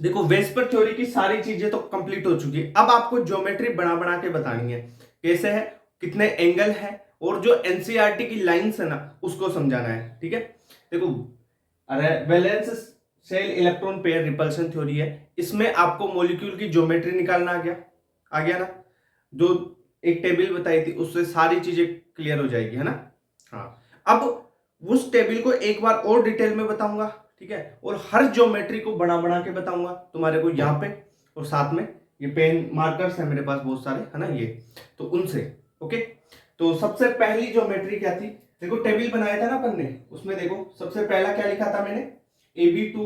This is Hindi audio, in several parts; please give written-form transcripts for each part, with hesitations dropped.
देखो वेस्पर थ्योरी की सारी चीजें तो कंप्लीट हो चुकी है, अब आपको ज्योमेट्री बना बना के बतानी है। कैसे है, कितने एंगल है, और जो एनसीईआरटी की लाइंस है ना उसको समझाना है। ठीक है, देखो अरे valence shell electron pair repulsion theory है, इसमें आपको मॉलिक्यूल की ज्योमेट्री निकालना आ गया ना, जो एक टेबल बताई थी उससे सारी चीजें क्लियर हो जाएगी, है ना। हाँ, अब उस टेबल को एक बार और डिटेल में बताऊंगा, ठीक है, और हर ज्योमेट्री को बना बना के बताऊंगा तुम्हारे को यहाँ पे, और साथ में ये पेन मार्कर्स है मेरे पास बहुत सारे, है ना, ये तो उनसे। ओके, तो सबसे पहली ज्योमेट्री क्या थी, देखो टेबल बनाया था ना अपन ने, उसमें देखो सबसे पहला क्या लिखा था मैंने, AB2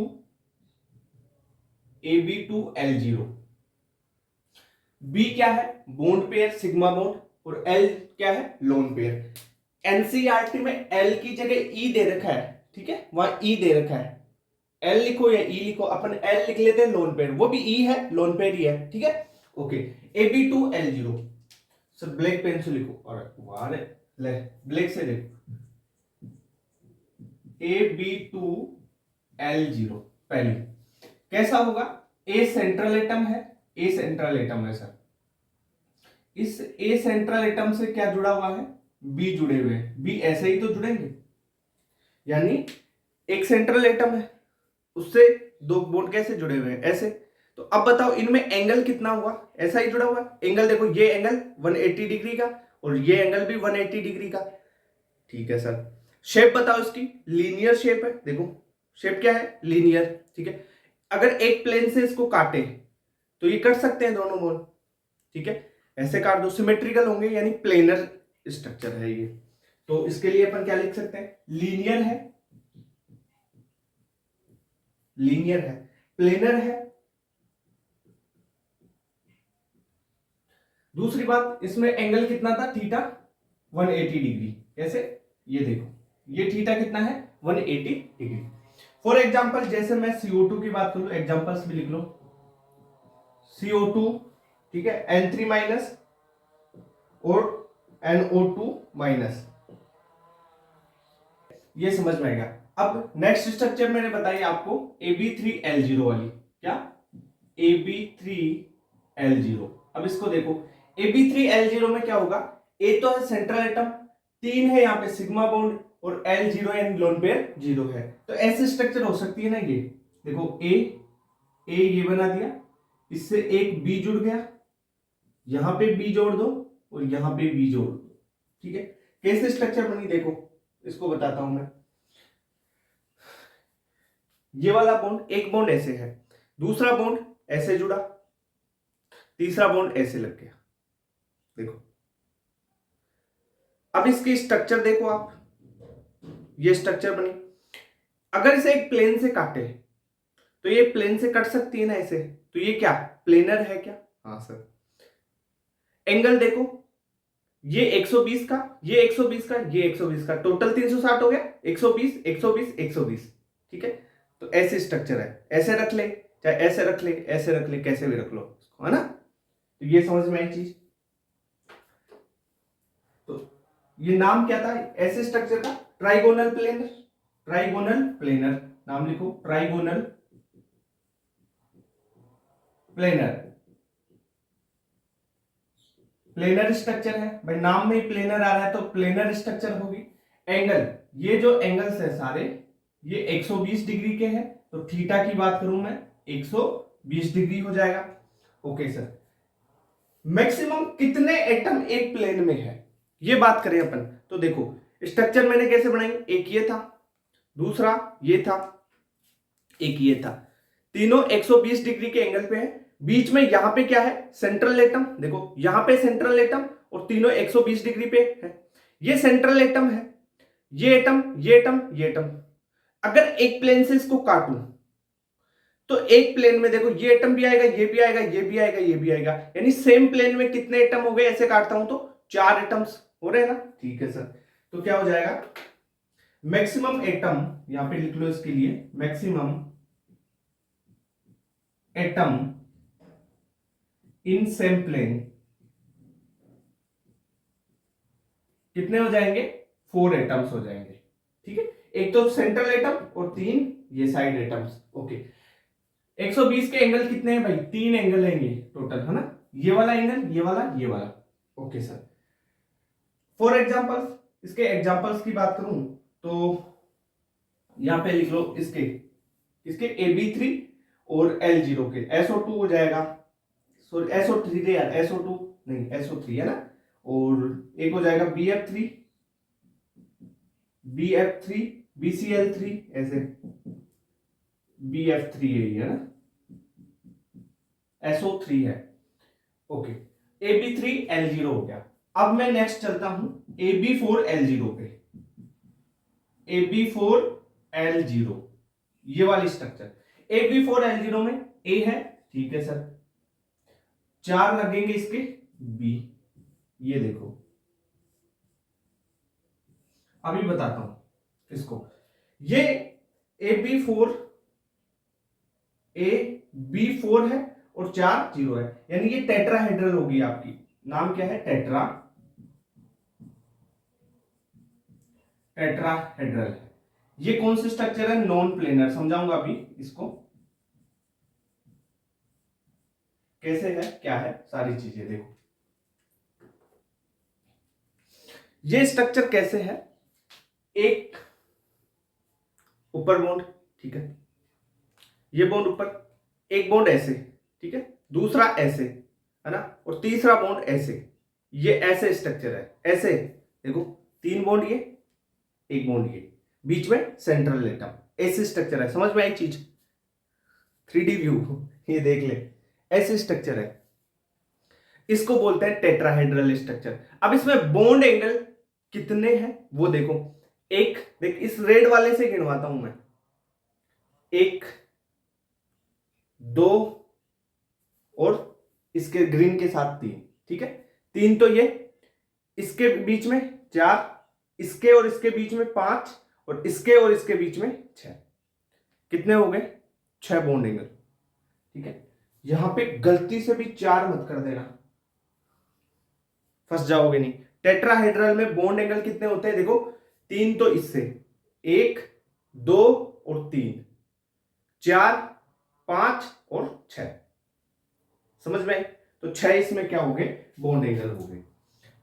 L0। बी क्या है, बॉन्ड पेयर सिग्मा बॉन्ड, और एल क्या है, लोन पेयर। एनसीईआरटी में एल की जगह ई दे रखा है, ठीक है, वहां ई दे रखा है, एल लिखो या ई लिखो, अपन एल लिख लेते हैं लोन पेयर, वो भी ई है, लोन पेयर ही है, ठीक है। Okay, AB2L0, sir black pen से लिखो, और वाह ले ब्लैक से लिखो, AB2L0 पहली। कैसा होगा, ए सेंट्रल एटम है, ए सेंट्रल एटम है सर, इस ए सेंट्रल एटम से क्या जुड़ा हुआ है, बी जुड़े हुए हैं, बी ऐसे ही तो जुड़ेंगे, यानी एक सेंट्रल एटम है उससे दो बॉन्ड कैसे जुड़े हुए हैं, ऐसे। तो अब बताओ इनमें एंगल कितना हुआ, ऐसा ही जुड़ा हुआ है एंगल, देखो ये एंगल 180 डिग्री का और ये एंगल भी 180 डिग्री का, ठीक है सर। शेप बताओ इसकी, लीनियर शेप है, देखो शेप क्या है, लीनियर, ठीक है। अगर एक प्लेन से इसको काटे तो ये कट सकते हैं दोनों बॉन्ड, ठीक है, ऐसे काट दो, सिमेट्रिकल होंगे, यानी प्लेनर स्ट्रक्चर है ये। तो इसके लिए अपन क्या लिख सकते हैं, लीनियर है, लीनियर है, प्लेनर है। दूसरी बात, इसमें एंगल कितना था, थीटा 180 डिग्री, कैसे, ये देखो ये थीटा कितना है, 180 डिग्री। फॉर एग्जांपल जैसे मैं CO2 की बात करूं, एग्जांपल्स भी लिख लो, CO2, ठीक है, N3 माइनस और NO2 माइनस, ये समझ में आएगा। अब नेक्स्ट स्ट्रक्चर मैंने बताई आपको AB3L0 वाली, क्या, AB3L0। अब इसको देखो, AB3L0 में क्या होगा, ए तो है सेंट्रल एटम, तीन है यहाँ पे सिग्मा बॉन्ड, और L0 यानी लोन पेयर 0 है, तो ऐसे स्ट्रक्चर हो सकती है ना ये, देखो ए ये बना दिया, इससे एक बी जुड़ गया, यहां पे बी जोड़ दो और यहां पे बी जोड़ दो, ठीक है। कैसे स्ट्रक्चर बनी देखो, इसको बताता हूं मैं। ये वाला बॉन्ड, एक बॉन्ड ऐसे है, दूसरा बॉन्ड ऐसे जुड़ा, तीसरा बॉन्ड ऐसे लग गया, देखो। अब इसकी स्ट्रक्चर देखो आप, ये स्ट्रक्चर बनी। अगर इसे एक प्लेन से काटे तो ये प्लेन से कट सकती है ना ऐसे, तो ये क्या, प्लेनर है क्या, हाँ सर। एंगल देखो, ये 120 का, ये 120 का, ये 120 का, टोटल 360 हो गया, 120 120 120, ठीक है। तो ऐसे स्ट्रक्चर है, ऐसे रख ले, चाहे ऐसे रख ले, ऐसे रख ले, कैसे भी रख लो, है ना। तो ये समझ में आई चीज। तो ये नाम क्या था ऐसे स्ट्रक्चर का, ट्राइगोनल प्लेनर, ट्राइगोनल प्लेनर, नाम लिखो, ट्राइगोनल प्लेनर। प्लेनर स्ट्रक्चर है भाई, नाम में ही प्लेनर आ रहा है तो प्लेनर स्ट्रक्चर होगी। एंगल, ये जो एंगल्स है सारे ये 120 डिग्री के हैं, तो थीटा की बात करूं मैं 120 डिग्री हो जाएगा। ओके सर, मैक्सिमम कितने एटम एक प्लेन में है ये बात करें अपन, तो देखो स्ट्रक्चर मैंने कैसे बनाई, एक ये था, दूसरा ये था, एक ये था, तीनों 120 डिग्री के एंगल पे है, बीच में यहां पे क्या है, सेंट्रल एटम, देखो यहां पे सेंट्रल एटम, और तीनों 120 डिग्री पे है, ये सेंट्रल एटम है, ये एटम ये एटम ये एटम। अगर एक प्लेन से इसको काटूं तो एक प्लेन में देखो ये एटम भी आएगा, ये भी आएगा, ये भी आएगा, ये भी आएगा, यानी सेम प्लेन में कितने एटम हो गए, ऐसे काटता हूं तो 4 एटम्स हो रहे हैं ना, ठीक है सर। तो क्या हो जाएगा, मैक्सिमम एटम, यहां पे लिख लो इसके लिए, maximum atom in same plane कितने हो जाएंगे, 4 एटम्स हो जाएंगे, ठीक है। एक तो सेंट्रल एटम और 3 ये साइड एटम्स, ओके। 120 के एंगल कितने हैं भाई? 3 एंगल हैं ये टोटल, है ना? ये वाला एंगल, ये वाला, ये वाला। Okay sir. फॉर एग्जांपल्स, इसके एग्जांपल्स की बात करूं तो यहां पे लिख लो इसके AB3 और L0 के SO2 हो जाएगा, सॉरी SO3 रे यार, SO2 नहीं, SO3 है ना, और एक हो जाएगा BF3 BCl3, ऐसे BF3 है ना, SO3 है। ओके, AB3L0 हो गया। अब मैं नेक्स्ट चलता हूं AB4L0 पे। AB4L0 ये वाली स्ट्रक्चर, AB4L0 में A है, ठीक है सर, 4 लगेंगे इसके B, ये देखो अभी बताता हूं इसको। ये AB4 है और 4 0 है, यानी ये टेट्राहेड्रल होगी आपकी। नाम क्या है? टेट्राहेड्रल है। ये कौन सी स्ट्रक्चर है? Non planar. समझाऊंगा अभी इसको कैसे है, क्या है, सारी चीजें देखो। ये स्ट्रक्चर कैसे है? एक ऊपर बॉन्ड, ठीक है, ये बॉन्ड ऊपर, एक बॉन्ड ऐसे, ठीक है, दूसरा ऐसे, है ना, और तीसरा बॉन्ड ऐसे। ये ऐसे स्ट्रक्चर है, ऐसे देखो, 3 बॉन्ड ये, एक बॉन्ड ये, बीच में सेंट्रल एटम, ऐसे स्ट्रक्चर है। समझ में आई चीज? 3D व्यू ये देख ले, ऐसे स्ट्रक्चर है, इसको बोलते हैं टेट्राहेड्रल स्ट्रक्चर। अब इसमें बॉन्ड एंगल कितने हैं वो देखो। एक देख, इस रेड वाले से गिनवाता हूं मैं, 1 2 और इसके ग्रीन के साथ 3, ठीक है, 3 तो ये, इसके बीच में 4, इसके और इसके बीच में 5, और इसके और इसके बीच में 6। कितने हो गए? 6 बॉन्ड एंगल, ठीक है। यहां पे गलती से भी 4 मत कर देना, फंस जाओगे नहीं। टेट्राहेड्रल में बॉन्ड एंगल कितने होते हैं देखो, 3 तो इससे, 1 2 और 3, 4 5 और 6। समझ में? तो 6 इसमें क्या हो गए? बॉन्ड एंगल हो गए।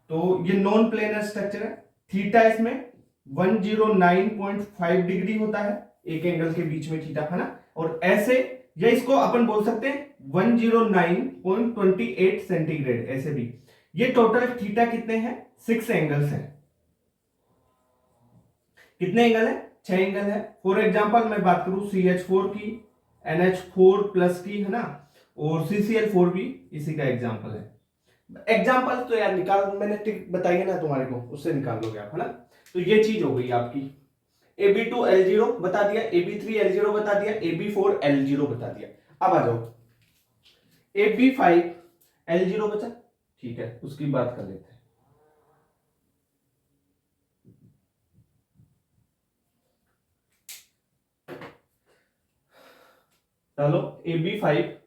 तो ये नॉन प्लेनर स्ट्रक्चर है। थीटा इसमें 109.5 डिग्री होता है एक एंगल के बीच में, थीटा, है ना, और ऐसे, या इसको अपन बोल सकते हैं 109.28 सेंटीग्रेड, ऐसे भी। ये टोटल थीटा कितने हैं? 6 एंगल्स हैं। कितने एंगल है? 6 एंगल है। फॉर एग्जांपल मैं बात करूं CH4 की, NH4 प्लस की, है ना, और CCl4 भी इसी का एग्जांपल है। एग्जांपल तो यार निकाल, मैंने ट्रिक बताई है ना तुम्हारे को, उससे निकाल लोगे आप, है ना। तो ये चीज हो गई आपकी। AB2L0 बता दिया, AB3L0 बता दिया, AB4L0 बता दिया। अब आ जाओ, AB5L0 बचा, ठीक है, उसकी बात कर लेते हैं। चलो, AB5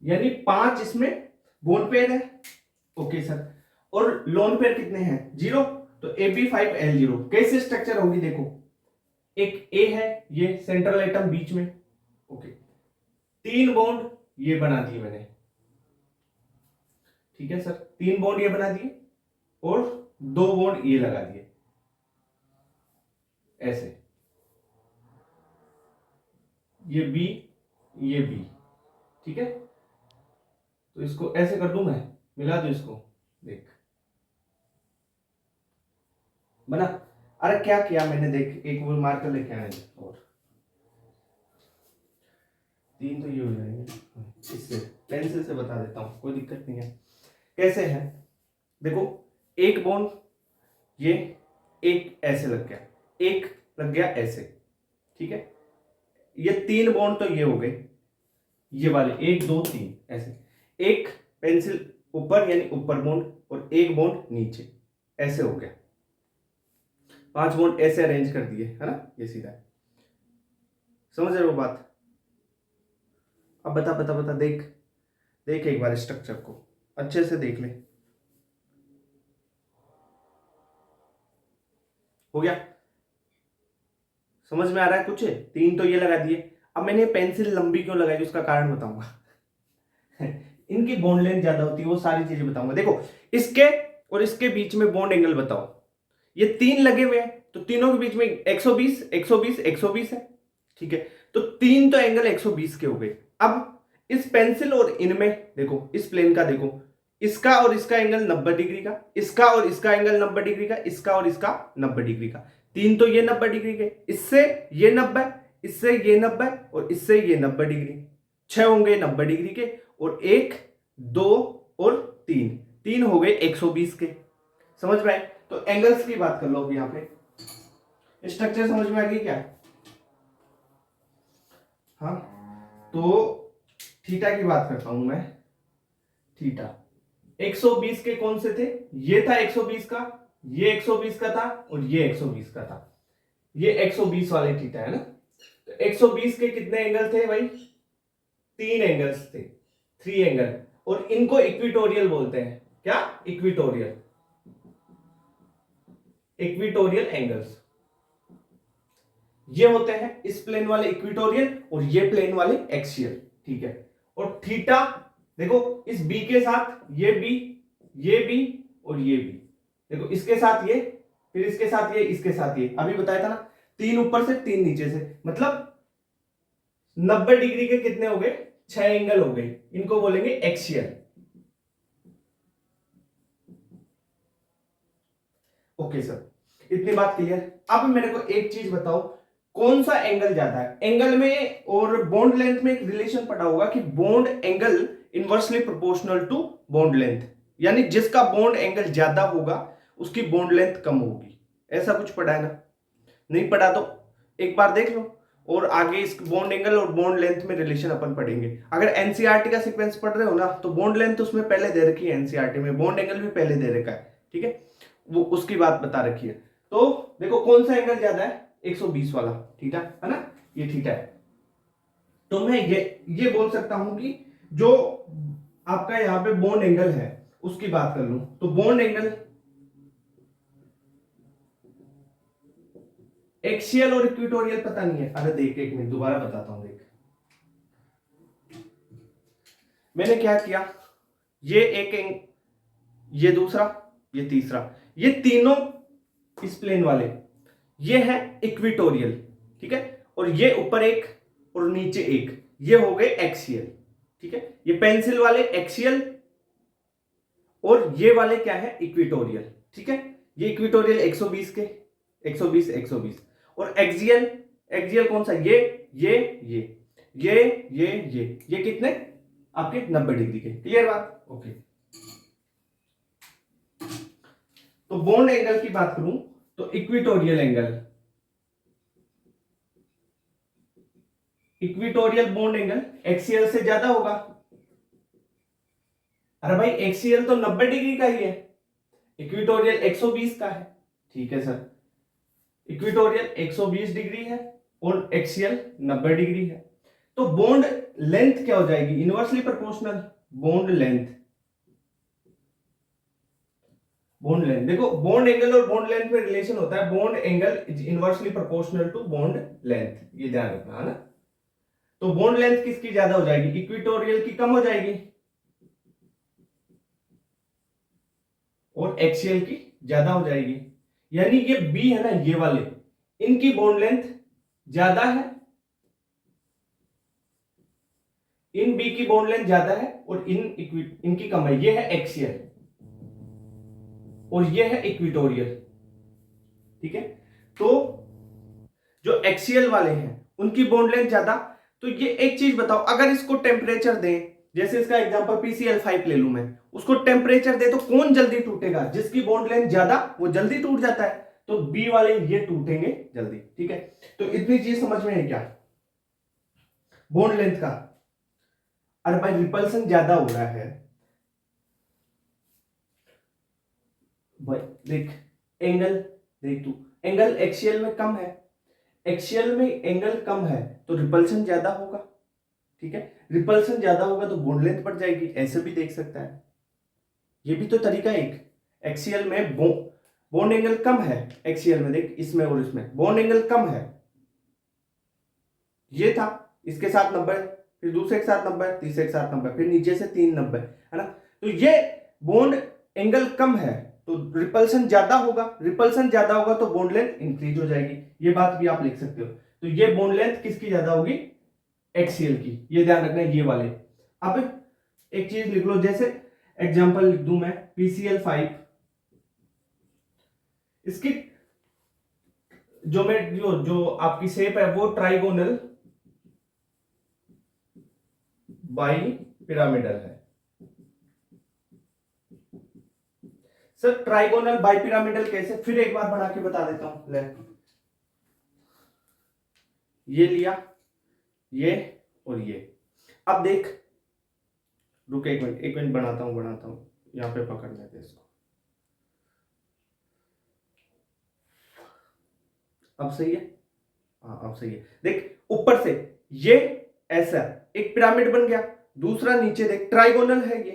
यानी 5 इसमें बोन पेयर है, ओके सर, और लोन पेयर कितने हैं? 0। तो AB5L0 कैसे स्ट्रक्चर होगी देखो, एक A है, ये सेंट्रल एटम बीच में, ओके, 3 बॉन्ड ये बना दिए मैंने, ठीक है सर, 3 बॉन्ड ये बना दिए और 2 बॉन्ड ये लगा दिए ऐसे, ये B, ये B, ठीक है। तो इसको ऐसे कर दूं मैं, मिला दो इसको, देख बना। अरे क्या किया मैंने, देख, एक वो मार्कर लेके आने दे, और 3 तो ये हो जाएंगे, इससे पेंसिल से बता देता हूं, कोई दिक्कत नहीं है। कैसे है देखो, एक बॉन्ड ये, एक ऐसे लग गया, एक लग गया ऐसे, ठीक है, ये 3 बॉन्ड तो ये हो गए, ये वाले 1 2 3 ऐसे, एक पेंसिल ऊपर यानी ऊपर बॉन्ड, और एक बॉन्ड नीचे, ऐसे हो गया, 5 बॉन्ड ऐसे अरेंज कर दिए, है ना, ये सीधा। समझ रहे हो बात? अब बता बता बता, देख देख एक बार स्ट्रक्चर को अच्छे से देख ले। हो गया? समझ में आ रहा है कुछ? 3 तो ये लगा दिए। अब मैंने पेंसिल लंबी क्यों लगाई उसका कारण बताऊंगा। इनकी बॉन्ड लेंथ ज्यादा होती है, वो सारी चीजें बताऊंगा। देखो इसके और इसके बीच में बॉन्ड एंगल बताओ। ये 3 लगे हुए हैं तो तीनों के बीच में 120 120 120 है, ठीक है। तो 3 तो एंगल 120 के हो गए। अब इस पेंसिल और इनमें देखो, इस प्लेन का देखो, इसका और इसका एंगल 90 डिग्री का, इसका और इसका एंगल 90 डिग्री का, इसका और इसका 90 डिग्री का। 3 तो ये 90 डिग्री के, इससे ये 90, इससे ये 90 और इससे ये 90 डिग्री। 6 होंगे 90 डिग्री के, और 1 2 और 3, 3 हो गए 120 के। समझ में आए? तो एंगल्स की बात कर लो अभी। यहां पे स्ट्रक्चर समझ में आ गई क्या? हाँ, तो थीटा की बात करता हूं मैं। थीटा 120 के कौन से थे? ये था 120 का, ये 120 का था, और ये 120 का था। ये 120 वाले थीटा है ना। तो 120 के कितने एंगल थे भाई? 3 एंगल्स थे, 3 एंगल। और इनको इक्विटोरियल बोलते हैं। क्या? Equatorial, equatorial angles. ये होते हैं इस प्लेन वाले इक्विटोरियल, और ये प्लेन वाले एक्सियल, ठीक है। और थीटा देखो, इस बी के साथ ये बी, ये बी और ये बी, देखो इसके साथ ये, फिर इसके साथ ये, इसके साथ ये। अभी बताया था ना, 3 ऊपर से 3 नीचे से, मतलब 90 डिग्री के कितने हो गए? 6 एंगल हो गए। इनको बोलेंगे एक्सियल। ओके सर, इतनी बात क्लियर। अब मेरे को एक चीज बताओ, कौन सा एंगल ज्यादा है? एंगल में और बॉन्ड लेंथ में एक रिलेशन पड़ा होगा कि bond angle inversely proportional to bond length, यानी जिसका बॉन्ड एंगल ज्यादा होगा उसकी बॉन्ड लेंथ कम होगी। ऐसा कुछ पढ़ा है ना? नहीं पढ़ा तो एक बार देख लो, और आगे इस बॉन्ड एंगल और बॉन्ड लेंथ में रिलेशन अपन पढ़ेंगे। अगर एनसीईआरटी का सीक्वेंस पढ़ रहे हो ना, तो बॉन्ड लेंथ उसमें पहले दे रखी है एनसीईआरटी में, बॉन्ड एंगल भी पहले दे रखा है, ठीक है, वो उसकी बात बता रखी है। तो देखो कौन सा एंगल ज्यादा है? 120 वाला, थीटा है ना, ये थीटा है। तो मैं ये बोल सकता हूं कि जो आपका यहां पे बॉन्ड एंगल है उसकी बात कर लूं, तो बॉन्ड एंगल एक्सियल और इक्विटोरियल पता नहीं है। अरे देख, एक मिनट दोबारा बताता हूं। देख मैंने क्या किया, ये एक ये दूसरा, ये तीसरा, ये तीनों इस प्लेन वाले ये है इक्विटोरियल, ठीक है। और ये ऊपर एक और नीचे एक, ये हो गए एक्सियल, ठीक है। ये पेंसिल वाले एक्सियल और ये वाले क्या है? इक्विटोरियल, ठीक है। ये इक्विटोरियल 120 के, 120 120, और एक्सियल, एक्सियल कौन सा? ये कितने? आपके 90 डिग्री के। क्लियर बात? ओके। तो बॉन्ड एंगल की बात करूं तो equatorial angle, equatorial bond angle axial से ज्यादा होगा। अरे भाई एक्सियल तो 90 डिग्री का ही है, इक्विटोरियल 120 का है, ठीक है सर। इक्विटोरियल 120 डिग्री है और एक्सियल 90 डिग्री है। तो बॉन्ड लेंथ क्या हो जाएगी? Inversely proportional bond length. Bond length देखो, बॉन्ड एंगल और बॉन्ड लेंथ में रिलेशन होता है, bond angle is inversely proportional to bond length, ये ध्यान रखना है ना। तो बॉन्ड लेंथ किसकी ज्यादा हो जाएगी? इक्विटोरियल की कम हो जाएगी, और एक्सियल की ज्यादा हो जाएगी। यानी ये बी है ना, ये वाले, इनकी बॉन्ड लेंथ ज्यादा है, इन बी की बॉन्ड लेंथ ज्यादा है, और इनकी कम है। ये है एक्सियल और ये है इक्विटोरियल, ठीक है। तो जो एक्सियल वाले हैं उनकी बॉन्ड लेंथ ज्यादा। तो ये एक चीज बताओ, अगर इसको टेम्परेचर दें, जैसे इसका एग्जांपल PCl5 ले लूं मैं, उसको टेम्परेचर दे तो कौन जल्दी टूटेगा? जिसकी बॉन्ड लेंथ ज्यादा वो जल्दी टूट जाता है, तो बी वाले ये टूटेंगे जल्दी, ठीक है। तो इतनी चीज समझ में है क्या बॉन्ड लेंथ का? अरे भाई रिपल्सन ज्यादा हो रहा है भाई, देख एंगल, देख तू, एंगल एक्सियल में कम है, एक्सियल में एंगल कम है तो रिपल्सन ज्यादा होगा, ठीक है। रिपल्सन ज्यादा होगा तो बॉन्ड लेंथ बढ़ जाएगी, ऐसे भी देख सकता है। ये भी तो तरीका है एक। एक्सियल में बॉन्ड एंगल कम है, एक्सियल में देख, इसमें और इसमें बॉन्ड एंगल कम है, ये था, इसके साथ 90, फिर दूसरे के साथ 90, तीसरे के साथ 90, फिर नीचे से 3 90, है ना। तो ये बॉन्ड एंगल कम है तो रिपल्सन ज्यादा होगा, रिपल्सन ज्यादा होगा तो बॉन्ड लेंथ इंक्रीज हो जाएगी, ये बात भी आप लिख सकते हो। तो ये बॉन्ड लेंथ किसकी ज्यादा होगी, एक्सीएल की, ये ध्यान रखना है ये वाले। अब एक चीज लिख लो, जैसे एग्जांपल लिख दूं मैं PCl5, इसकी जो आपकी शेप है वो ट्राइगोनल बाई पिरामिडल है। सर ट्राइगोनल बाई पिरामिडल कैसे, फिर एक बार बना के बता देता हूं। ले ये लिया, ये और ये। अब देख, रुक एक मिनट बनाता हूं, यहां पे पकड़ लेते इसको। अब सही है, हाँ अब सही है। देख ऊपर से ये ऐसा एक पिरामिड बन गया, दूसरा नीचे देख ट्राइगोनल है ये,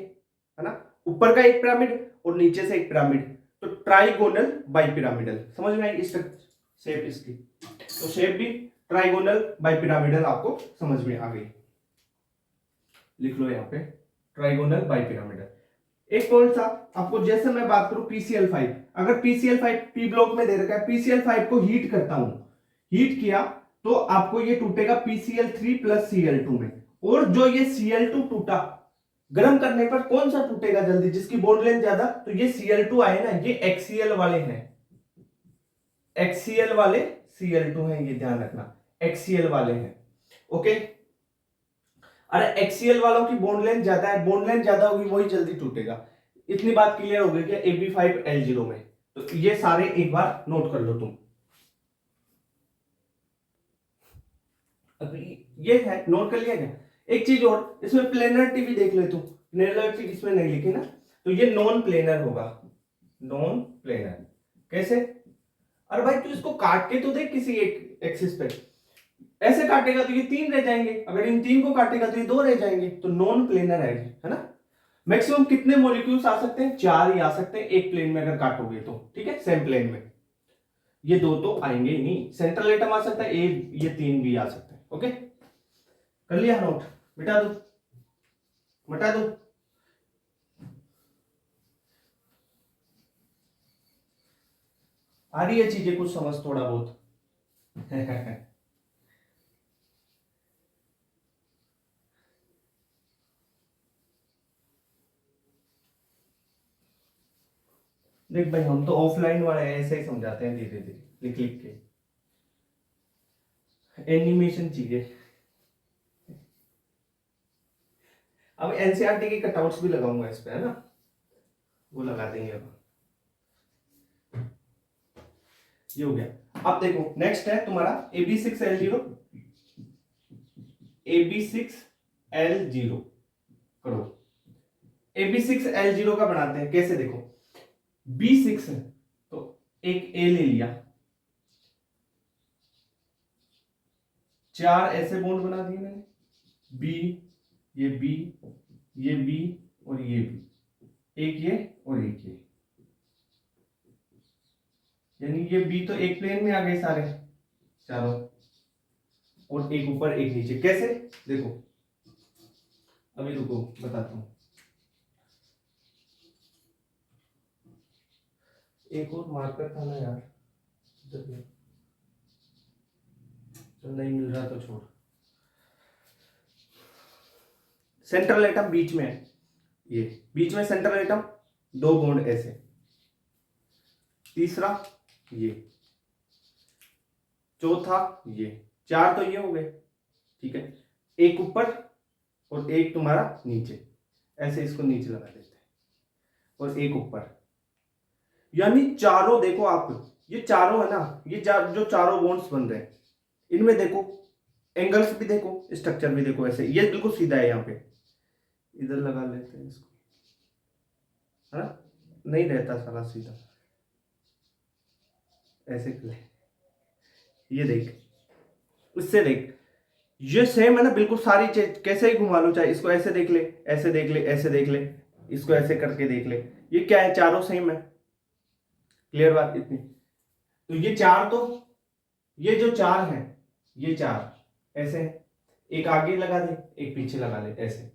है ना, ऊपर का एक पिरामिड और नीचे से एक पिरामिड, तो ट्राइगोनल बाई पिरामिडल, समझ में आई शेप इसकी। तो शेप भी ट्राइगोनल बाई पिरामिडल आपको समझ में आ गई, लिख लो यहाँ पे ट्राइगोनल बाई पिरामिडल। एक पॉइंट था आपको, जैसे मैं बात करूं PCl5, अगर PCl5 पी ब्लॉक में दे रखा है, PCl5 को हीट करता हूं, हीट किया तो आपको ये टूटेगा PCl3 प्लस Cl2 में, और जो ये Cl2 टूटा गर्म करने पर कौन सा टूटेगा जल्दी, जिसकी बॉन्ड लेंथ ज्यादा, तो ये Cl2 आए ना, ये एक्सीएल वाले हैं, एक्सीएल वाले Cl2 हैं, ये ध्यान रखना एक्सीएल वाले हैं, ओके। अरे एक्सीएल वालों की बॉन्ड लेंथ ज्यादा है, बॉन्ड लेंथ ज्यादा होगी वही जल्दी टूटेगा। इतनी बात क्लियर हो गई क्या AB5L0 में, तो ये सारे एक बार नोट कर लो तुम। अभी ये है, नोट कर लिया क्या। एक चीज और, इसमें प्लेनरिटी भी देख ले तू, प्लेनरिटी इसमें नहीं लिखी ना, तो ये नॉन प्लेनर होगा, नॉन प्लेनर कैसे। अरे भाई तू इसको काट के तो देख किसी एक एक्सिस पे, ऐसे काटेगा तो ये 3 रह जाएंगे, अगर इन 3 को काटेगा तो ये 2 रह जाएंगे, तो नॉन प्लेनर है ना। मैक्सिमम कितने मॉलिक्यूल्स आ सकते हैं, 4 ही आ सकते हैं एक प्लेन में अगर काटोगे तो, ठीक है, सेम प्लेन में। ये 2 तो आएंगे ही नहीं, सेंट्रल एटम आ सकता है एक, ये 3 भी आ सकते हैं, ओके। कर लिया नोट, मिटा दो, मिटा दो। आ रही है चीजें कुछ समझ थोड़ा बहुत देख भाई हम तो ऑफलाइन वाले ऐसे ही समझाते हैं, धीरे धीरे लिख लिख के, एनिमेशन चाहिए। अब एनसीईआरटी के कटआउट्स भी लगाऊंगा इस पे, है ना, वो लगा देंगे। अब ये हो गया। अब देखो नेक्स्ट है तुम्हारा AB6L0, AB6L0 करो। AB6L0 का बनाते हैं कैसे, देखो B6 है तो एक A ले लिया, 4 ऐसे बॉन्ड बना दिए मैंने, B, ये B, ये B और ये B, एक ये और एक ये, यानी ये B तो एक प्लेन में आ गए सारे चारों, और एक ऊपर एक नीचे, कैसे देखो, अभी रुको बताता हूं। एक और मार्कर था ना यार, तो नहीं मिल रहा तो छोड़। सेंट्रल एटम बीच में है, ये बीच में सेंट्रल एटम, 2 बॉन्ड ऐसे, तीसरा ये, चौथा ये, 4 तो ये हो गए, ठीक है, एक ऊपर और एक तुम्हारा नीचे, ऐसे इसको नीचे लगा देते हैं, और एक ऊपर, यानी चारों देखो आप, ये चारों है ना, ये जो चारों बॉन्ड्स बन रहे हैं, इनमें देखो एंगल्स भी देखो, स्ट्रक्चर भी देखो, ऐसे ये बिल्कुल सीधा है, यहाँ पे इधर लगा लेते हैं इसको, है ना, नहीं रहता सारा सीधा, ऐसे ले, ये देख, उससे देख, ये सेम है ना बिल्कुल, सारी चीज कैसे ही घुमा लो, चाहे इसको ऐसे देख ले, ऐसे देख ले, ऐसे देख ले, इसको ऐसे करके देख ले, ये क्या है, चारों सेम है, क्लियर बात इतनी। तो ये 4 तो, ये जो 4 है, ये 4 ऐसे है, एक आगे लगा दे एक पीछे लगा दे ऐसे,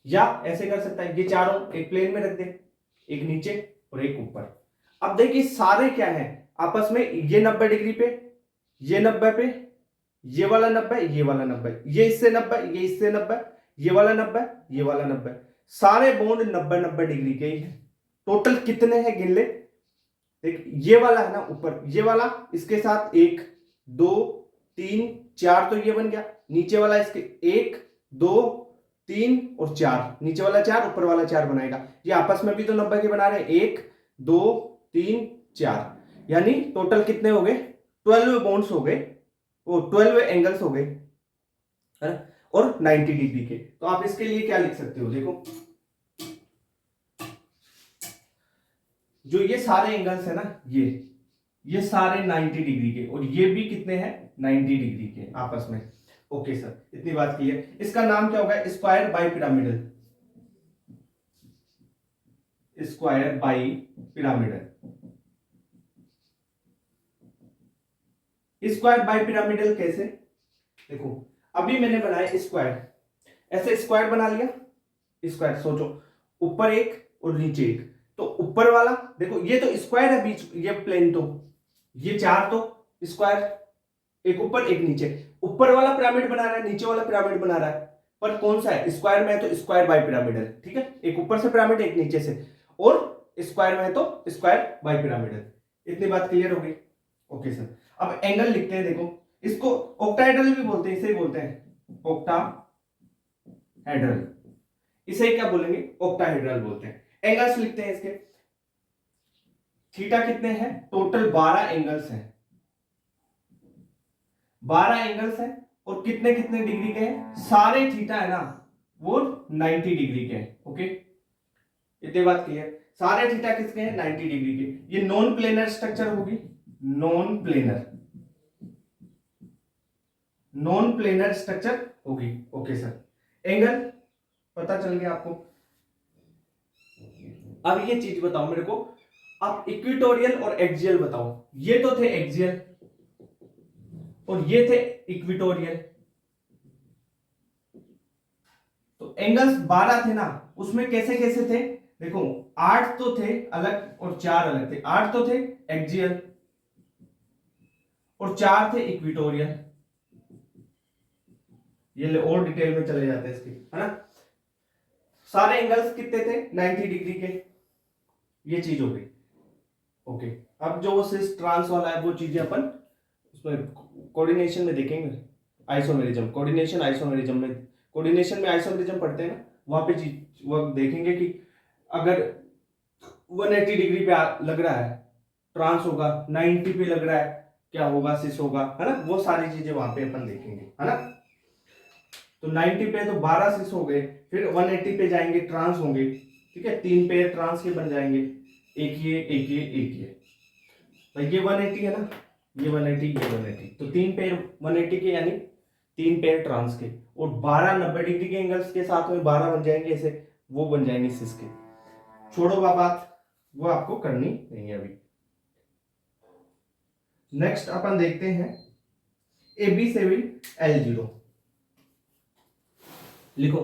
या ऐसे कर सकता है, ये चारों एक प्लेन में रख दे, एक नीचे और एक ऊपर। अब देखिए सारे क्या है आपस में, ये 90 डिग्री पे, ये 90 पे, ये वाला 90, ये वाला 90, ये इससे 90, ये इससे 90, ये वाला 90, ये वाला 90, सारे बॉन्ड 90-90 डिग्री के ही है। टोटल कितने हैं गिन ले, देख ये वाला है ना ऊपर, ये वाला इसके साथ 1 2 3 4 तो ये बन गया, नीचे वाला इसके 1 2 3 और 4, नीचे वाला 4 ऊपर वाला 4 बनाएगा, ये आपस में भी तो 90 के बना रहे हैं, 1 2 3 4, यानी टोटल कितने हो गए, 12 बॉन्ड्स हो गए, वो 12 एंगल्स हो गए है ना, और 90 डिग्री के। तो आप इसके लिए क्या लिख सकते हो, देखो जो ये सारे एंगल्स है ना, ये सारे 90 डिग्री के, और ये भी कितने हैं 90 डिग्री के आपस में। ओके सर, इतनी बात क्लियर। इसका नाम क्या होगा, square bi pyramidal, square bi pyramidal. Square bi pyramidal कैसे, देखो अभी मैंने बनाया स्क्वायर, ऐसे स्क्वायर बना लिया, स्क्वायर सोचो ऊपर एक और नीचे एक, तो ऊपर वाला देखो ये तो स्क्वायर है बीच, ये प्लेन, तो ये 4 तो स्क्वायर, एक ऊपर एक नीचे, ऊपर वाला पिरामिड बना रहा है नीचे वाला पिरामिड बना रहा है, पर कौन सा है, स्क्वायर में है तो स्क्वायर बाय पिरामिडल, ठीक है, एक ऊपर से पिरामिड एक नीचे से, और स्क्वायर में है तो स्क्वायर बाय पिरामिडल। इतनी बात क्लियर हो गई। ओके सर, अब एंगल लिखते हैं, देखो इसको ऑक्टाहेड्रल भी बोलते हैं, इसे बोलते हैं ऑक्टाहेड्रल, इसे क्या बोलेंगे, ऑक्टाहेड्रल बोलते हैं। एंगल्स लिखते हैं इसके, थीटा कितने हैं, टोटल 12 एंगल्स हैं, 12 एंगल्स हैं, और कितने कितने डिग्री के हैं, सारे थीटा है ना वो 90 डिग्री के हैं। ओके, इतनी बात क्लियर, सारे थीटा किसके हैं 90 डिग्री के। ये नॉन प्लेनर स्ट्रक्चर होगी, नॉन प्लेनर स्ट्रक्चर होगी। ओके सर, एंगल पता चल गया आपको। अब ये चीज बताओ मेरे को, आप इक्विटोरियल और एक्सियल बताओ, ये तो थे एक्सियल और ये थे इक्विटोरियल, तो एंगल्स 12 थे ना, उसमें कैसे कैसे थे, देखो 8 तो थे अलग और 4 अलग थे, 8 तो थे एक्सियल और 4 थे इक्विटोरियल। ये और डिटेल में चले जाते हैं इसके, है ना। सारे एंगल्स कितने थे 90 डिग्री के, ये चीज हो गई। ओके, अब जो वो सिस ट्रांस वाला है वो चीजें अपन उसमें कोऑर्डिनेशन में देखेंगे, आइसोमेरिज्म, कोऑर्डिनेशन आइसोमेरिज्म में, कोऑर्डिनेशन में आइसोमेरिज्म पढ़ते हैं ना, वहां पे वो देखेंगे कि अगर 180 डिग्री पे लग रहा है ट्रांस होगा, 90 पे लग रहा है क्या होगा, सिस होगा, है ना, वो सारी चीजें वहां पे अपन देखेंगे, है ना। तो 90 पे तो 12 सिस हो गए, फिर 180 पे जाएंगे ट्रांस होंगे, ठीक है, 3 पेयर ट्रांस के बन जाएंगे, एक ये एक ये एक ये, तो ये 180 है ना, ये 180 ये 180, तो 3 पेयर 180 के यानी 3 पेयर ट्रांस के, और 12 90 डिग्री के एंगल्स के साथ में 12 बन जाएंगे ऐसे, वो बन जाएंगे सिस के। छोड़ो बात, वो आपको करनी नहीं है अभी। नेक्स्ट अपन देखते हैं AB7L0, लिखो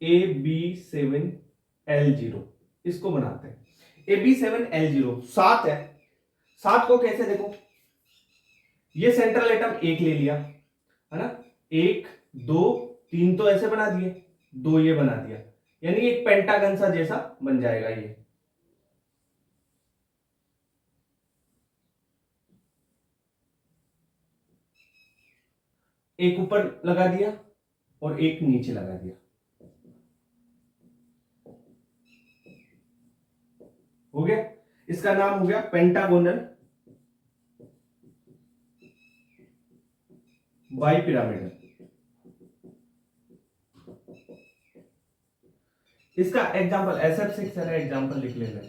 AB7L0, इसको बनाते हैं। AB7L0 7 है, 7 को कैसे देखो, ये सेंट्रल एटम एक ले लिया है ना, 1 2 3 तो ऐसे बना दिए, 2 ये बना दिया, यानी एक पेंटागन सा जैसा बन जाएगा ये। एक ऊपर लगा दिया और एक नीचे लगा दिया, हो गया, इसका नाम हो गया पेंटागोनल बाइपिरामिडल। इसका एग्जांपल SF6 है, एग्जांपल लिख लेना,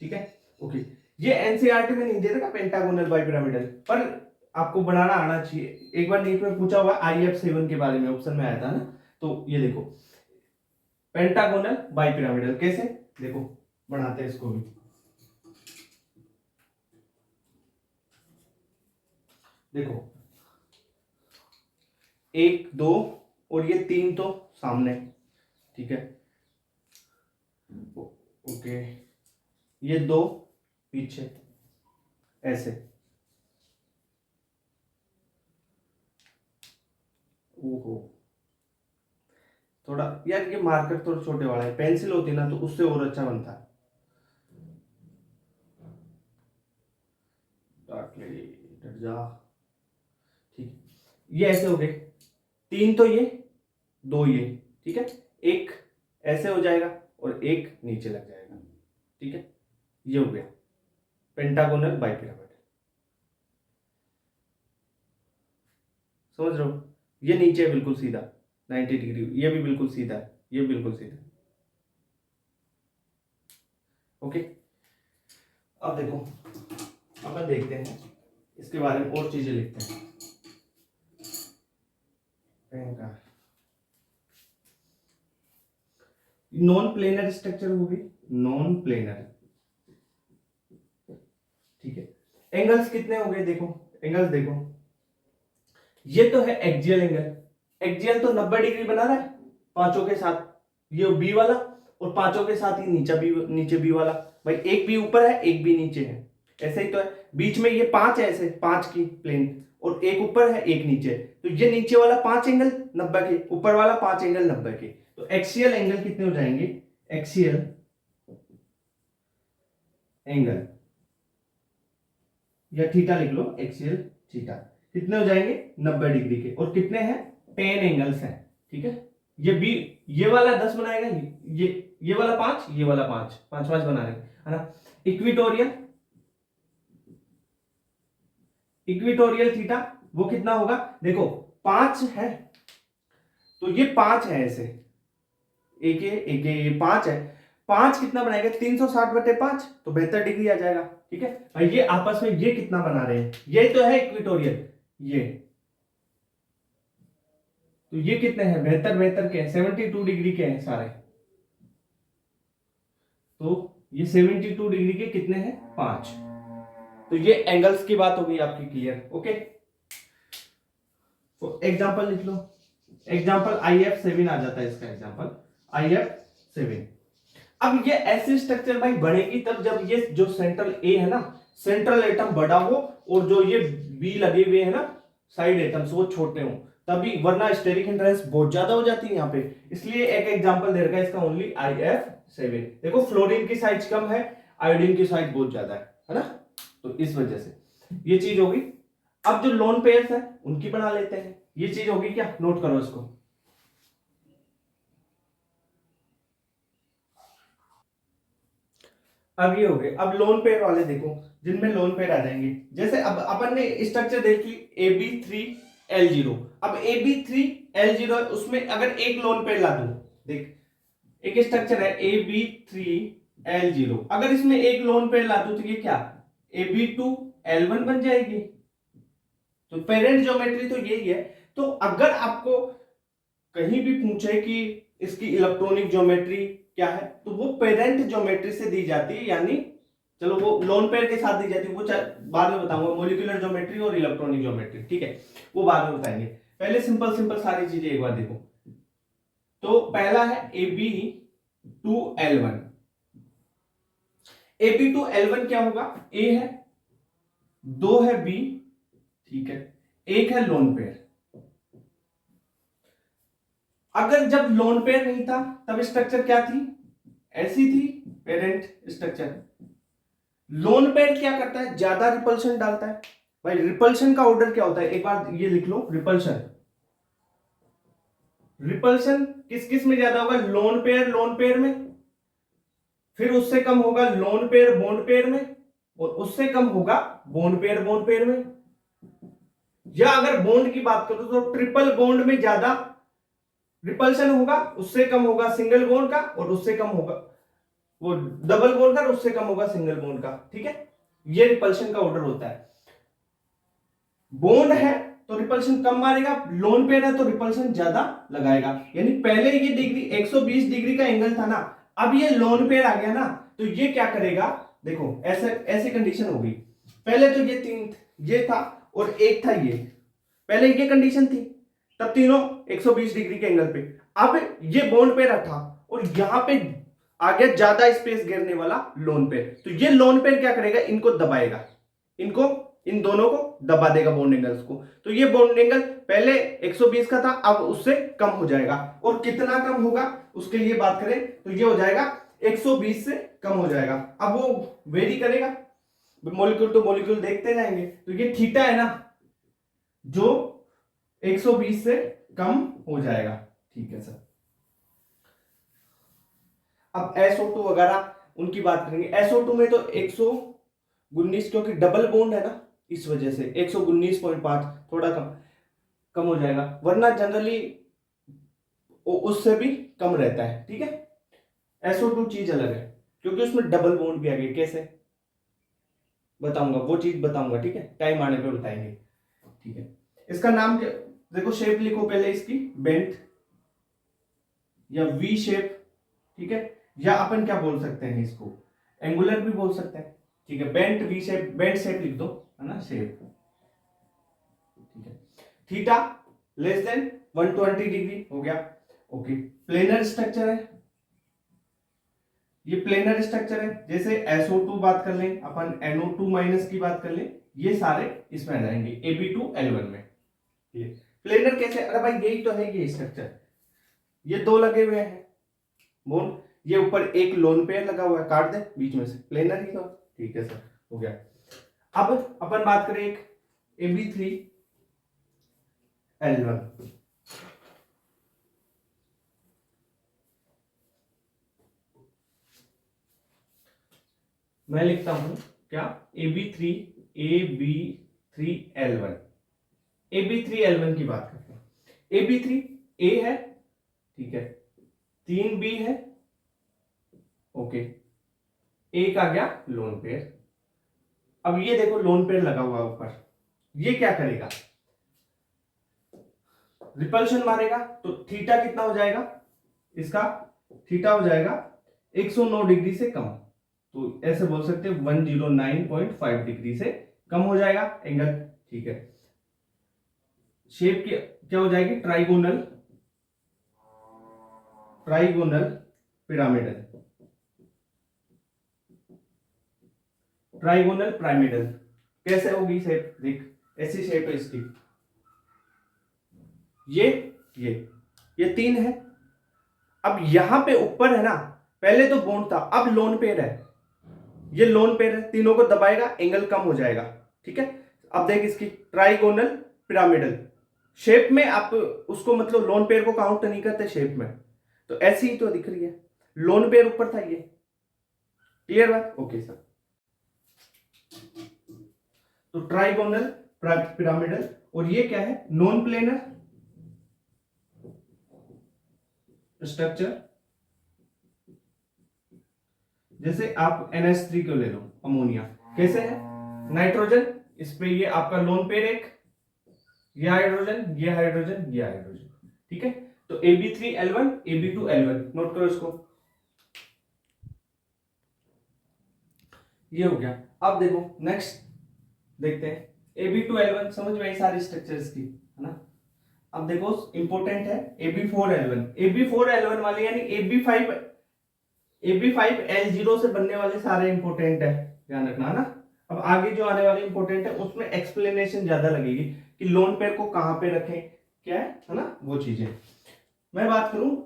ठीक है। ओके, ये एनसीईआरटी में नहीं दे रखा पेंटागोनल बाइपिरामिडल, पर आपको बनाना आना चाहिए। एक बार नीट में पूछा हुआ IF7 के बारे में, ऑप्शन में आया था ना, तो ये देखो पेंटागोनल बाइपिरामिडल कैसे, देखो बनाते हैं इसको भी, देखो 1 2 और ये 3 तो सामने, ठीक है, ओके, ये 2 पीछे ऐसे। ओहो, थोड़ा यार ये मार्कर थोड़ा छोटे वाला है, पेंसिल होती ना तो उससे और अच्छा बनता है। डट जा, ठीक, ये ऐसे हो गए 3 तो ये 2 ये, ठीक है, एक ऐसे हो जाएगा और एक नीचे लग जाएगा, ठीक है, ये हो गया पेंटागोनल बाइपिरामिड। समझ रहे हो, ये नीचे है बिल्कुल सीधा 90 डिग्री, ये भी बिल्कुल सीधा है, ये बिल्कुल सीधा। ओके, अब देखो, अपन देखते हैं इसके बारे में और चीजें लिखते हैं। नॉन प्लेनर स्ट्रक्चर होगी, नॉन प्लेनर, ठीक है। एंगल्स कितने हो गए, देखो एंगल्स देखो, ये तो है एक्सियल एंगल, एक्सियल तो 90 डिग्री बना रहा है पांचों के साथ, ये बी वाला, और पांचों के साथ ही नीचे बी वाला, भाई एक बी ऊपर है एक बी नीचे है, ऐसे ही तो है, बीच में ये 5 है, ऐसे 5 की प्लेन, और एक ऊपर है एक नीचे, तो ये नीचे वाला 5 एंगल 90 के, ऊपर वाला 5 एंगल 90 के, तो एक्सियल एंगल कितने हो जाएंगे, एक्सियल एंगल या थीटा लिख लो, एक्सियल थीटा कितने हो जाएंगे 90 डिग्री के, और कितने हैं 10 एंगल्स हैं, ठीक है। ये बी, ये वाला 10 बनाएगा, ये वाला 5, ये वाला 5, 5 5 बना लेंगे, है ना। इक्विटोरियल, इक्विटोरियल थीटा वो कितना होगा, देखो 5 है तो ये 5 है ऐसे, एक ये 5 है, 5 कितना बनाएगा 360/5, तो 72 डिग्री आ जाएगा, ठीक है। और ये आपस में ये कितना बना रहे हैं, ये तो है इक्विटोरियल, ये तो ये कितने हैं 72 के, 72 डिग्री के हैं सारे, तो ये 72 डिग्री के कितने हैं 5, तो ये एंगल्स की बात हो गई आपकी क्लियर। ओके, तो एग्जांपल लिख लो, एग्जांपल IF7 आ जाता है इसका एग्जांपल, IF7। अब ये ऐसे स्ट्रक्चर भाई बढ़ेगी तब जब ये जो सेंट्रल ए है ना, सेंट्रल एटम बड़ा हो, और जो ये बी लगे हुए है ना साइड एटम्स वो छोटे हो, तभी, वरना स्टेरिक हिंड्रेंस बहुत ज्यादा हो जाती है यहाँ पे, इसलिए एक एग्जांपल दे रखा है इसका ओनली IF7। देखो फ्लोरीन की साइज कम है, आयोडीन की साइज बहुत ज्यादा है ना, तो इस वजह से ये चीज होगी। अब जो लोन पेयर्स है उनकी बना लेते हैं, ये चीज होगी क्या, नोट करो इसको। अब ये हो गए, अब लोन पेयर वाले देखो, जिनमें लोन पेयर आ जाएंगे, जैसे अब अपन ने स्ट्रक्चर देख ली AB3L0, अब AB3L0 उसमें अगर एक लोन पेयर ला दूं, देख एक स्ट्रक्चर है AB3L0, अगर इसमें एक लोन पेयर ला दूं तो ये क्या AB2L1 बन जाएगी, तो पेरेंट ज्योमेट्री तो यही है। तो अगर आपको कहीं भी पूछे कि इसकी इलेक्ट्रॉनिक ज्योमेट्री क्या है, तो वो पेरेंट ज्योमेट्री से दी जाती है, यानी चलो वो लोन पेयर के साथ दी जाती है, वो बाद में बताऊंगा, मॉलिक्यूलर ज्योमेट्री और इलेक्ट्रॉनिक ज्योमेट्री, ठीक है, वो बाद में बताएंगे, पहले सिंपल सिंपल सारी चीजें एक बार देखो। तो पहला है AB2L1, AB2L1 क्या होगा, ए है, 2 है बी, ठीक है, एक है लोन पेयर। अगर जब लोन पेयर नहीं था तब स्ट्रक्चर क्या थी, ऐसी थी पेरेंट स्ट्रक्चर। लोन पेयर क्या करता है, ज्यादा रिपल्शन डालता है, भाई रिपल्शन का ऑर्डर क्या होता है, एक बार ये लिख लो, रिपल्शन, रिपल्शन किस किस में ज्यादा होगा, लोन पेयर में, फिर उससे कम होगा लोन पेयर बॉन्ड पेयर में, और उससे कम होगा बॉन्ड पेयर में, या अगर बॉन्ड की बात करो तो ट्रिपल बॉन्ड में ज्यादा रिपल्शन होगा, उससे कम होगा सिंगल बॉन्ड का, और उससे कम होगा वो डबल बॉन्ड का, और उससे कम होगा सिंगल बॉन्ड का, ठीक है, ये रिपल्शन का ऑर्डर होता है। बॉन्ड है तो रिपल्शन कम मारेगा, लोन पेयर है तो रिपल्शन ज्यादा लगाएगा, यानी पहले ये डिग्री 120 डिग्री का एंगल था ना, अब ये लोन पेयर आ गया ना, तो ये क्या करेगा, देखो ऐसे ऐसी कंडीशन होगी, पहले तो ये 3 ये था, और एक था ये, पहले ये कंडीशन थी, तब तीनों 120 डिग्री के एंगल पे। अब ये बॉन्ड पेयर था और यहां पे आ गया ज्यादा स्पेस घेरने वाला लोन पेयर, तो ये लोन पेयर क्या करेगा, इनको दबाएगा, इनको, इन दोनों को दबा देगा बॉन्ड एंगल्स को। तो ये बॉन्ड एंगल पहले 120 का था, अब उससे कम हो जाएगा। और कितना कम होगा उसके लिए बात करें तो ये हो जाएगा 120 से कम हो जाएगा। अब वो वेरी करेगा, मॉलिक्यूल टू मॉलिक्यूल देखते जाएंगे। तो ये थीटा है ना जो 120 से कम हो जाएगा। ठीक है सर। अब SO2 वगैरह उनकी बात करेंगे। SO2 में तो 119, क्योंकि डबल बॉन्ड है ना, इस वजह से 119.5 थोड़ा कम कम हो जाएगा, वरना जनरली उससे भी कम रहता है। ठीक है, SO2 चीज अलग है क्योंकि उसमें डबल बॉन्ड भी आ गई। कैसे बताऊंगा, वो चीज बताऊंगा, ठीक है, टाइम आने पे बताएंगे। ठीक है, इसका नाम क्या, देखो शेप लिखो पहले इसकी, बेंट या वी शेप। ठीक है, या अपन क्या बोल सकते हैं इसको, एंगुलर भी बोल सकते हैं। ठीक है, bent V shape, bent shape लिख दो, है ना, शेप। ठीक है, थीटा लेस देन 120 डिग्री हो गया। ओके, प्लेनर स्ट्रक्चर है, ये प्लेनर स्ट्रक्चर है। जैसे SO2 बात कर लें अपन, NO2 माइनस की बात कर लें, ये सारे इसमें आ जाएंगे Ab2L1 में। प्लेनर कैसे, अरे भाई यही तो है ये स्ट्रक्चर, ये दो लगे हुए हैं बोन, ये ऊपर एक लोन पेयर लगा हुआ है, काट दे बीच में से, प्लेनर ही तो। ठीक है सर, हो गया। अब अपन बात करें एक Ab3L1, मैं लिखता हूं क्या, AB3L1, AB3L1 की बात करते हैं। AB3 A है, ठीक है, 3B है, ओके, एक आ गया लोन पेयर। अब ये देखो लोन पेयर लगा हुआ ऊपर, ये क्या करेगा, रिपल्शन मारेगा। तो थीटा कितना हो जाएगा इसका, थीटा हो जाएगा 109 डिग्री से कम। तो ऐसे बोल सकते हैं 109.5 डिग्री से कम हो जाएगा एंगल। ठीक है, शेप की क्या हो जाएगी, trigonal, trigonal pyramidal, trigonal pyramidal. कैसे होगी शेप, देख ऐसी शेप है इसकी, ये तीन है। अब यहां पे ऊपर है ना, पहले तो बॉन्ड था, अब लोन पेयर है, ये लोन पेयर है, तीनों को दबाएगा, एंगल कम हो जाएगा। ठीक है, अब देख इसकी ट्राइगोनल पिरामिडल शेप में, आप उसको मतलब लोन पेयर को काउंट नहीं करते शेप में, तो ऐसी ही तो दिख रही है, लोन पेयर ऊपर था ये। क्लियर बात, ओके सर। तो ट्राइगोनल पिरामिडल, और ये क्या है, नॉन प्लेनर स्ट्रक्चर। जैसे आप NH3 को ले लो, अमोनिया, कैसे है, नाइट्रोजन, इस पे ये आपका लोन पेयर एक, ये हाइड्रोजन, ये हाइड्रोजन, ये हाइड्रोजन। ठीक है, तो Ab3L1, Ab2L1, नोट करो इसको, ये हो गया। अब देखो नेक्स्ट देखते हैं Ab2L1, समझ में आई सारी स्ट्रक्चर्स की, है ना। अब देखो इंपॉर्टेंट है Ab4L1, Ab4L1 वाले यानी Ab5L0 से बनने वाले सारे इंपॉर्टेंट है, ध्यान रखना, है ना। अब आगे जो आने वाले इंपॉर्टेंट है उसमें एक्सप्लेनेशन ज्यादा लगेगी कि लोन पेयर को कहां पे रखें, क्या है ना, वो चीजें। मैं बात करूं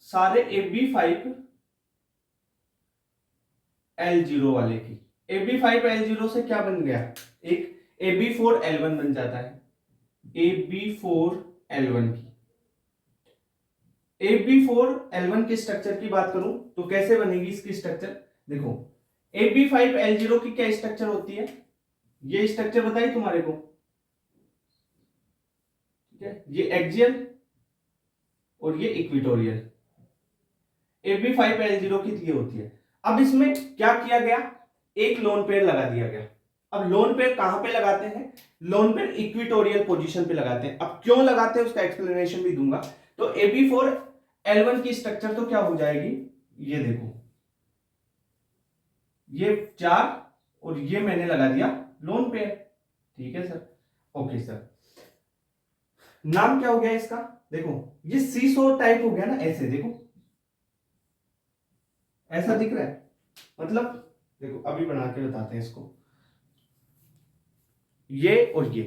सारे Ab5L0 वाले की, Ab5L0 से क्या बन गया, एक Ab4L1 बन जाता है, Ab4L1 की, Ab4L1 की स्ट्रक्चर की बात करूं तो कैसे बनेगी इसकी स्ट्रक्चर, देखो Ab5L0 की क्या स्ट्रक्चर होती है, ये स्ट्रक्चर बताइए तुम्हारे को। ठीक है, ये एक्सियल और ये इक्वेटोरियल, Ab5L0 की ये होती है। अब इसमें क्या किया गया, एक लोन पेयर लगा दिया गया। अब लोन पेयर कहां पे लगाते हैं, लोन पेयर इक्वेटोरियल पोजीशन पे लगाते हैं। अब क्यों लगाते हैं उसका एक्सप्लेनेशन भी दूंगा। तो Ab4L1 की स्ट्रक्चर तो क्या हो जाएगी, ये देखो, ये 4 और ये मैंने लगा दिया लोन पेयर। ठीक है सर, ओके सर, नाम क्या हो गया इसका? देखो ये सीसो टाइप हो गया ना, ऐसे देखो, ऐसा दिख रहा है, मतलब देखो अभी बना के बताते हैं इसको, ये और ये,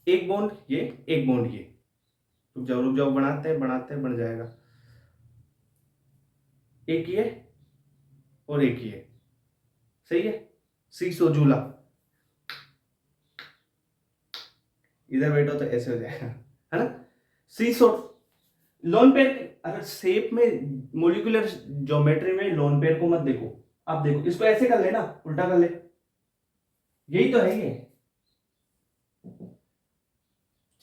एक बॉन्ड ये, एक बॉन्ड ये, रुक जाओ बनाते हैं बन जाएगा, एक ये और एक ये, सही है, सीसो झूला, इधर बैठो तो ऐसे हो जाएगा, है ना, सीसो। लोन पेयर, अगर शेप में, मोलिकुलर ज्योमेट्री में लोन पेयर को मत देखो, आप देखो इसको ऐसे कर लेना, उल्टा कर ले, यही तो है ये,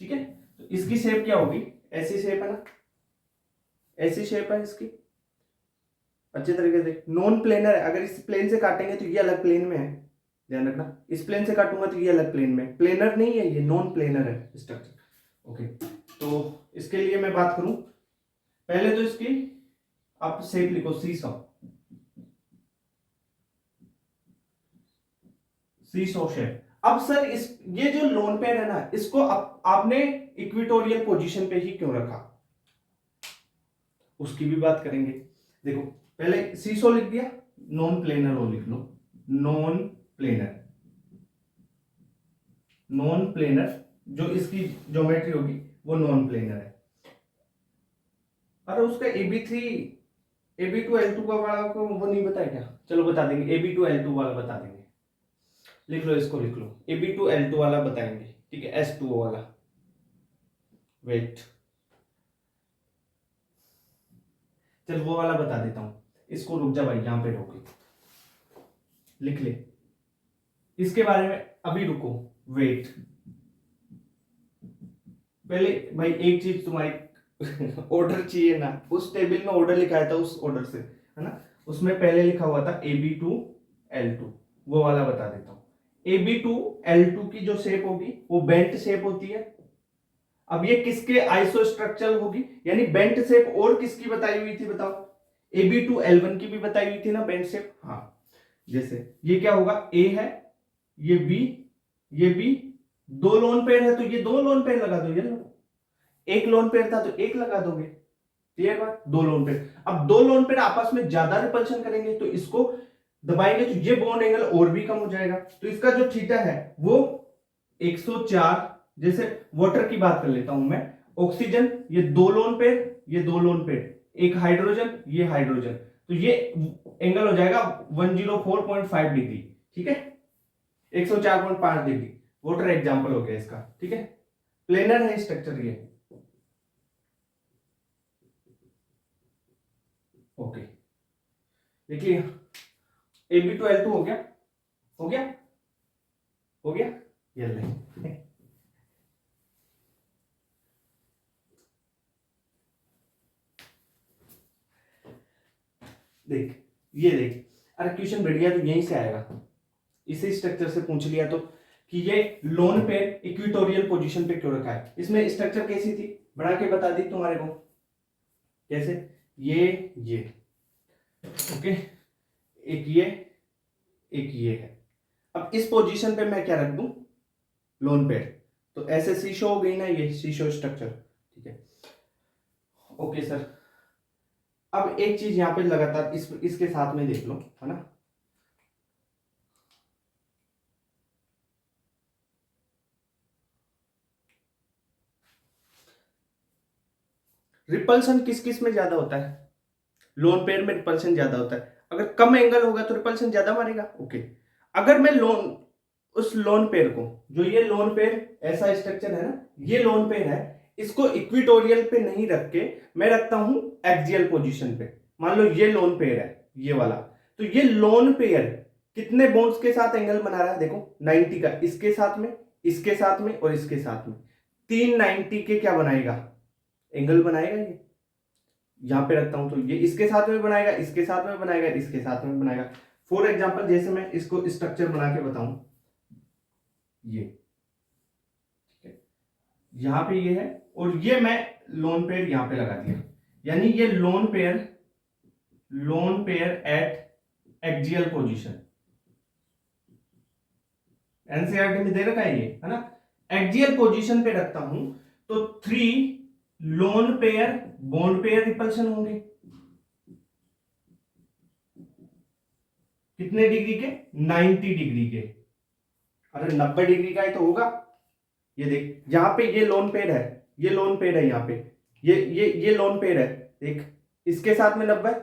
ठीक है। तो इसकी शेप क्या होगी, ऐसी शेप है ना, ऐसी शेप है इसकी, अच्छे तरीके से नॉन प्लेनर है, अगर इस प्लेन से काटेंगे तो ये अलग प्लेन में है, ध्यान रखना, इस प्लेन से काटूंगा तो ये अलग प्लेन में, प्लेनर नहीं है ये, नॉन प्लेनर है स्ट्रक्चर। ओके, तो इसके लिए मैं बात करूं, पहले तो इसकी आप शेप लिखो, सीसॉ, सीसॉ शेप। अब सर इस, ये जो लोन पेयर है ना, इसको आपने इक्विटोरियल पोजीशन पे ही क्यों रखा, उसकी भी बात करेंगे। देखो पहले सीसो लिख दिया, नॉन प्लेनर वो लिख लो, नॉन प्लेनर, नॉन प्लेनर जो इसकी ज्योमेट्री होगी वो नॉन प्लेनर है। अरे उसका AB3 AB2 L2 का वाला को वो नहीं बताया क्या, चलो बता देंगे, AB2 L2 वाला बता देंगे, लिख लो इसको, लिख लो AB2 L2 वाला बताएंगे, ठीक है, S2O वाला, वेट, चल वो वाला बता देता हूं इसको, रुक जा भाई, यहां पे रोके, लिख ले इसके बारे में, अभी रुको, वेट, पहले भाई एक चीज तुम्हारी ऑर्डर चाहिए ना, उस टेबल में ऑर्डर लिखाया था, उस ऑर्डर से, है ना, उसमें पहले लिखा हुआ था AB2 L2, वो वाला बता देता हूं। AB2 L2 की जो शेप होगी वो बेंट शेप होती है। अब ये किसके आइसोस्ट्रक्चरल होगी, यानी बेंट शेप, और किसकी बताई हुई थी बताओ, AB2 L1 की भी बताई हुई थी ना बेंट शेप, हाँ, जैसे ये क्या होगा, A है, ये B, ये B, दो लोन पेयर है तो ये दो लोन पेयर लगा दो, ये लो, एक लोन पेयर था तो एक लगा दोगे, क्लियर बात, दो लोन पेयर। अब दो लोन पेयर आपस में ज्यादा रिपल्शन करेंगे तो इसको दबाएंगे तो ये बॉन्ड एंगल और भी कम हो जाएगा, तो इसका जो थीटा है वो 104, जैसे वाटर की बात कर लेता हूं मैं, ऑक्सीजन, ये दो लोन पेयर, ये दो लोन पेयर, एक हाइड्रोजन, ये हाइड्रोजन, तो ये एंगल हो जाएगा 104.5 डिग्री, ठीक है, 104.5 डिग्री, वाटर एग्जांपल हो गया इसका, ठीक है, प्लेनर है स्ट्रक्चर ये, ओके, देखिए AB2 L2 हो गया, हो गया, हो गया, ये ले देख, ये देख, अरे क्वेश्चन बढ़िया तो यहीं से आएगा, इसी स्ट्रक्चर से पूछ लिया तो, कि ये लोन पेयर इक्विटोरियल पोजीशन पे क्यों रखा है, इसमें स्ट्रक्चर कैसी थी, बना के बता दी तुम्हारे को, कैसे, ये ओके, एक ये है, अब इस पोजीशन पे मैं क्या रख दूं, लोन पेयर, तो ऐसे सीशो हो गई ना, ये सीशो स्ट्रक्चर, ठीक है, ओके सर। अब एक चीज यहां पे लगातार इसके साथ में देख लो, है ना, रिपल्शन किस किस में ज्यादा होता है, लोन पेयर में रिपल्शन ज्यादा होता है, अगर कम एंगल होगा तो रिपल्शन ज्यादा मारेगा, ओके, अगर मैं उस लोन पेयर को, जो ये लोन पेयर ऐसा स्ट्रक्चर है ना, ये लोन पेयर है, इसको इक्विटोरियल पे नहीं रख के मैं रखता हूं एक्सियल पोजीशन पे, मान लो ये लोन पेयर है, ये वाला, तो ये लोन पेयर कितने बॉन्ड्स के साथ एंगल बना रहा है, देखो 90 का, इसके साथ में, इसके साथ में और इसके साथ में, 390 के क्या बनाएगा, एंगल बनाएगा, ये यहां पे रखता हूं तो ये इसके साथ में बनाएगा, इसके साथ में बनाएगा, इसके साथ में बनाएगा, फॉर एग्जांपल जैसे मैं इसको स्ट्रक्चर बना के बताऊं, ये ठीक है, यहां पे ये है, और ये मैं लोन पेयर यहां पे लगा दिया, यानी ये lone pair eight axial position, NCERT में दे रखा है ये, है ना। एक्सियल पोजीशन पे रखता हूं तो 3 lone pair bond pair repulsion होंगे, कितने डिग्री के? 90 डिग्री के। अरे 90 डिग्री का ही तो होगा। ये देख, यहां पे ये लोन पेयर है, ये लोन पेयर है, यहाँ पे ये लोन पेयर है, देख, इसके साथ में 90,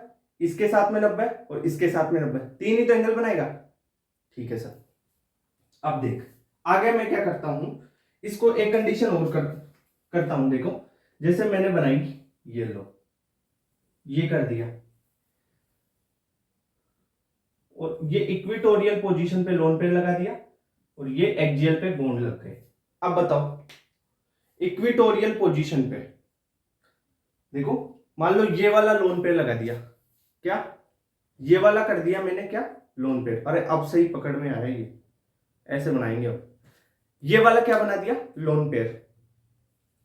इसके साथ में 90 और इसके साथ में 90, 3 ही तो एंगल बनाएगा। ठीक है सर। अब देख आगे मैं क्या करता हूं, इसको एक कंडीशन और करता हूं। देखो जैसे मैंने बनाई, ये लो, ये कर दिया, और ये इक्वेटोरियल पोजीशन पे लोन पेयर लगा दिया, और ये एक्सियल पे बॉन्ड लग गए। अब बताओ इक्वेटोरियल पोजीशन पे देखो, मान लो ये वाला लोन पेयर लगा दिया, क्या ये वाला कर दिया मैंने, क्या लोन पेयर। अरे अब सही पकड़ में आया, ये ऐसे बनाएंगे। अब ये वाला क्या बना दिया, लोन पेयर,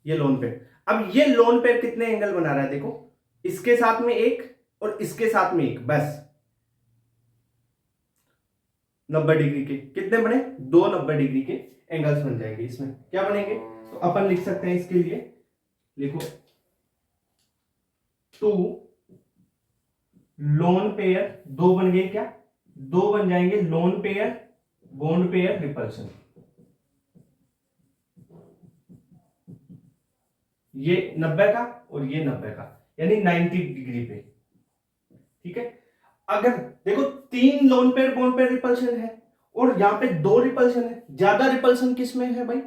ये लोन पेयर। अब ये लोन पेयर कितने एंगल बना रहा है, देखो, इसके साथ में एक और इसके साथ में एक, बस 90 डिग्री के। कितने बने? 2 90 डिग्री के एंगल्स बन जाएंगे। इसमें क्या बनेंगे, तो अपन लिख सकते हैं इसके लिए, लिखो 2 लोन पेयर, 2 बन गए, क्या 2 बन जाएंगे lone pair bond pair repulsion. ये 90 का और ये 90 का, यानी 90 डिग्री पे। ठीक है। अगर देखो 3 lone pair bond pair repulsion है और यहां पे 2 रिपल्शन है, ज्यादा रिपल्शन किसमें है भाई,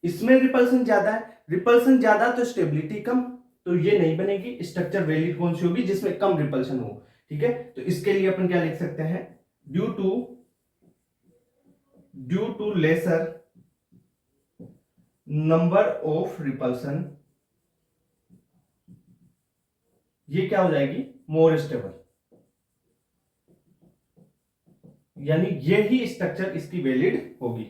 इसमें रिपल्शन ज्यादा है। रिपल्शन ज्यादा तो स्टेबिलिटी कम, तो ये नहीं बनेगी। स्ट्रक्चर वैलिड कौन सी होगी, जिसमें कम रिपल्शन हो। ठीक है, तो इसके लिए अपन क्या लिख सकते हैं, due to lesser number of repulsion, ये क्या हो जाएगी, मोर स्टेबल, यानी ये ही स्ट्रक्चर इसकी वैलिड होगी।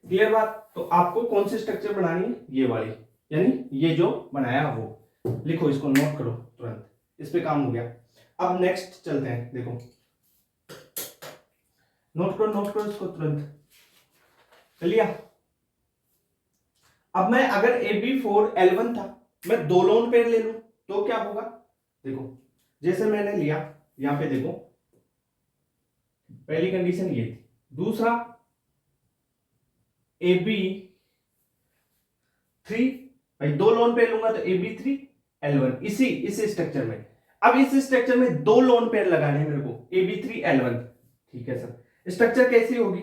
क्लियर बात। तो आपको कौन सी स्ट्रक्चर बनानी है, ये वाली, यानी ये जो बनाया वो लिखो, इसको नोट करो तुरंत, इस पे काम हो गया। अब नेक्स्ट चलते हैं, देखो नोट करो इसको तुरंत, चलिए। अब मैं अगर AB4L1 था, मैं 2 लोन पेयर ले लूं तो क्या होगा, देखो जैसे मैंने लिया, यहां पे देखो पहली कंडीशन ये थी, दूसरा AB3, भाई 2 लोन पेयर लूंगा तो AB3L1, इस स्ट्रक्चर में। अब इस स्ट्रक्चर में 2 लोन पेयर लगाने हैं मेरे को, AB3L1। ठीक है सर। स्ट्रक्चर कैसी होगी,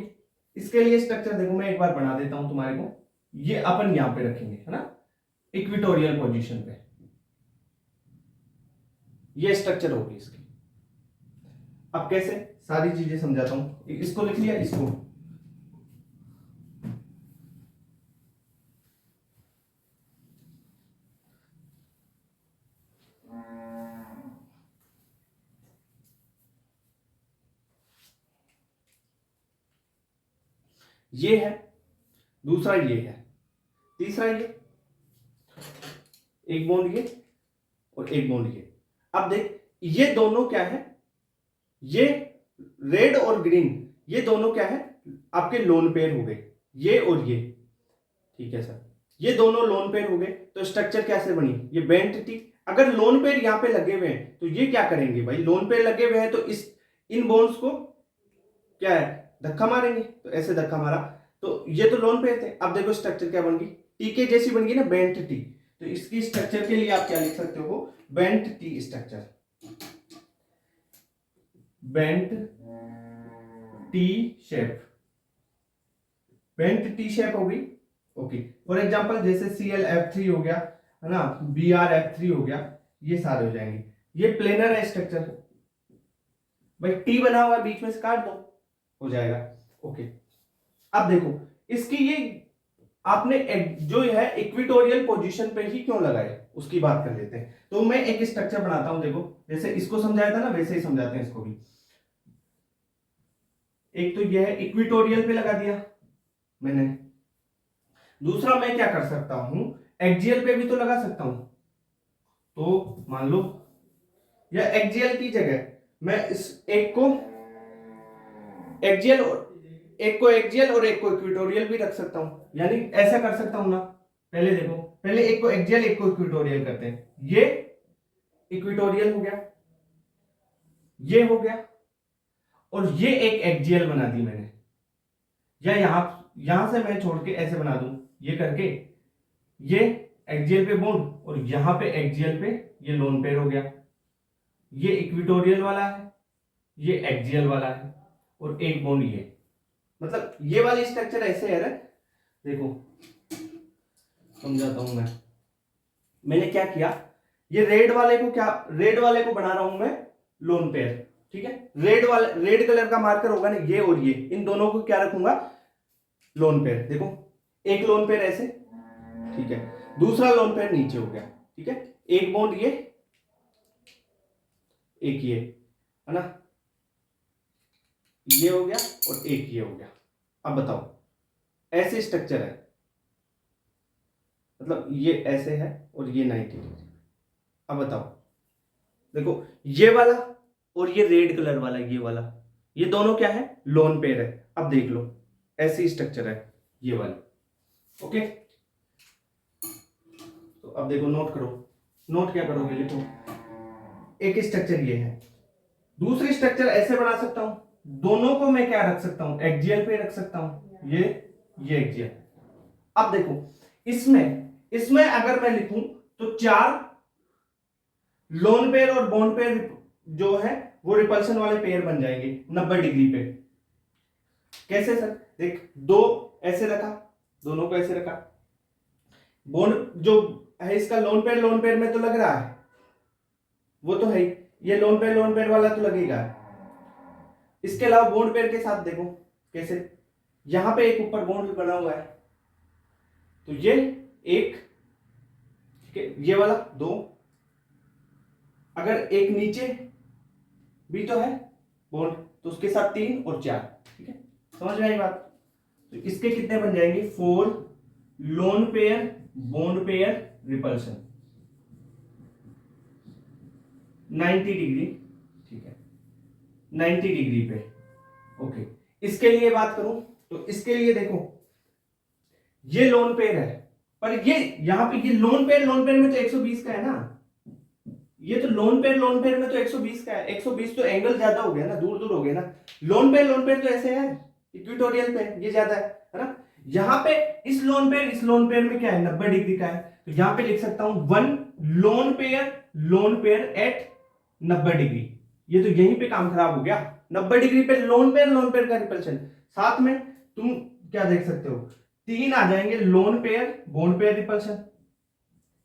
इसके लिए स्ट्रक्चर देखो मैं एक बार बना देता हूं तुम्हारे को। ये अपन यहां पे रखेंगे, है ना, इक्वेटोरियल पोजीशन पे, ये स्ट्रक्चर होगी इसकी। अब कैसे, सारी चीजें समझाता हूं। इसको लिख लिया, इसको ये है, दूसरा ये है, तीसरा ये, एक बॉन्ड ये और एक बॉन्ड ये। अब देख ये दोनों क्या है, ये रेड और ग्रीन, ये दोनों क्या है, आपके लोन पेयर हो गए, ये और ये। ठीक है सर, ये दोनों लोन पेयर हो गए, तो स्ट्रक्चर कैसे बनी, ये बेंट टी। अगर लोन पेयर यहां पे लगे हुए हैं तो ये क्या करेंगे भाई, लोन पेयर लगे हुए हैं तो इन बॉन्ड्स को क्या है, धक्का मारेंगे, तो ऐसे धक्का मारा, तो ये तो लोन पेयर थे। अब देखो स्ट्रक्चर क्या बन गई, टी के जैसी बन गई ना, बेंट टी। तो इसकी स्ट्रक्चर के लिए आप क्या लिख सकते हो, bent T structure, bent T shape, bent T shape हो गई। ओके, फॉर एग्जांपल जैसे ClF3 हो गया, है ना, BrF3 हो गया, ये सारे हो जाएंगे। ये प्लेनर है स्ट्रक्चर, भाई टी बना हुआ है, बीच में से काट दो, हो जाएगा। ओके, अब देखो इसकी ये आपने जो है इक्वेटोरियल पोजीशन पे ही क्यों लगाए, उसकी बात कर लेते हैं। तो मैं एक स्ट्रक्चर बनाता हूं, देखो जैसे इसको समझाया था ना, वैसे ही समझाते हैं इसको भी। एक तो यह है, इक्वेटोरियल पे लगा दिया मैंने। दूसरा मैं क्या कर सकता हूं, एक्सियल पे भी तो लगा सकता हूं। तो मान लो या एक्सियल की जगह मैं इस एक को एक्सियल और एक को एक्सियल और एक को इक्वेटोरियल भी रख सकता हूं, यानी ऐसा कर सकता हूं ना। पहले देखो, पहले एक को एक्सियल एक को इक्वेटोरियल करते हैं। ये इक्वेटोरियल हो गया, ये हो गया, और ये एक एक्सियल बना दी मैंने, या यहां से मैं छोड़ के ऐसे बना दूं, ये करके ये एक्सियल पे बॉन्ड और यहां पे एक्सियल पे ये लोन पेयर हो गया। ये इक्वेटोरियल वाला है, ये एक्सियल वाला है, और एक बॉन्ड ये, मतलब ये वाली स्ट्रक्चर ऐसे है। देखो समझाता हूं मैंने क्या किया, ये रेड वाले को बना रहा हूं मैं लोन पेयर, ठीक है। रेड कलर का मार्कर होगा ना, ये और ये, इन दोनों को क्या रखूंगा, लोन पेयर। देखो एक लोन पेयर ऐसे, ठीक है, दूसरा लोन पेयर नीचे हो गया, ठीक है। एक बॉन्ड ये, एक ये, है ना, ये हो गया और एक ये हो गया। अब बताओ, ऐसे स्ट्रक्चर है, मतलब ये ऐसे है और ये 90 डिग्री। अब बताओ, देखो ये वाला और ये रेड कलर वाला, ये वाला, ये दोनों क्या है, लोन पेयर है। अब देख लो, ऐसी स्ट्रक्चर है ये वाली, ओके। तो अब देखो, नोट करो, नोट क्या करोगे, लिखो, एक स्ट्रक्चर ये है, दूसरी स्ट्रक्चर ऐसे बना सकता हूं, दोनों को मैं क्या रख सकता हूं, एक्सियल पे रख सकता हूं, ये एक्सियल। अब देखो, इसमें अगर मैं लिखूं तो 4 लोन पेयर और बॉन्ड पेयर जो है वो रिपल्शन वाले पेयर बन जाएंगे 90 डिग्री पे। कैसे सर, देख, दो ऐसे रखा, दोनों को ऐसे रखा, बॉन्ड जो है इसका लोन पेयर में तो लग रहा है, वो तो है, ये लोन पेयर वाला तो लगेगा। इसके अलावा बॉन्ड पेयर के साथ देखो कैसे, यहां पे एक ऊपर बॉन्ड बना हुआ है, तो ये एक, ठीक है, ये वाला 2, अगर एक नीचे भी तो है बॉन्ड, तो उसके साथ 3 और 4, ठीक है, समझ में आई बात। तो इसके कितने बन जाएंगे, 4 lone pair bond pair repulsion 90 degree, ठीक है, 90 डिग्री पे, ओके। इसके लिए बात करूं तो इसके लिए देखो, ये लोन पेयर है, पर ये यहां पे ये लोन पेयर में तो 120 का है ना, ये तो लोन पेयर में तो 120 का है, 120 तो एंगल ज्यादा हो गया ना, दूर दूर हो गया ना। लोन पेयर तो ऐसे है, इक्वेटोरियल पे ये ज्यादा है ना। यहां पे इस लोन पेयर में क्या है, 90 डिग्री का है, तो यहां पे लिख सकता हूं 1 लोन पेयर एट 90 डिग्री। ये तो यहीं पे काम खराब हो गया, 90 डिग्री पे लोन पेयर का रिपल्शन। साथ में तुम क्या देख सकते हो, 3 आ जाएंगे lone pair bond pair repulsion,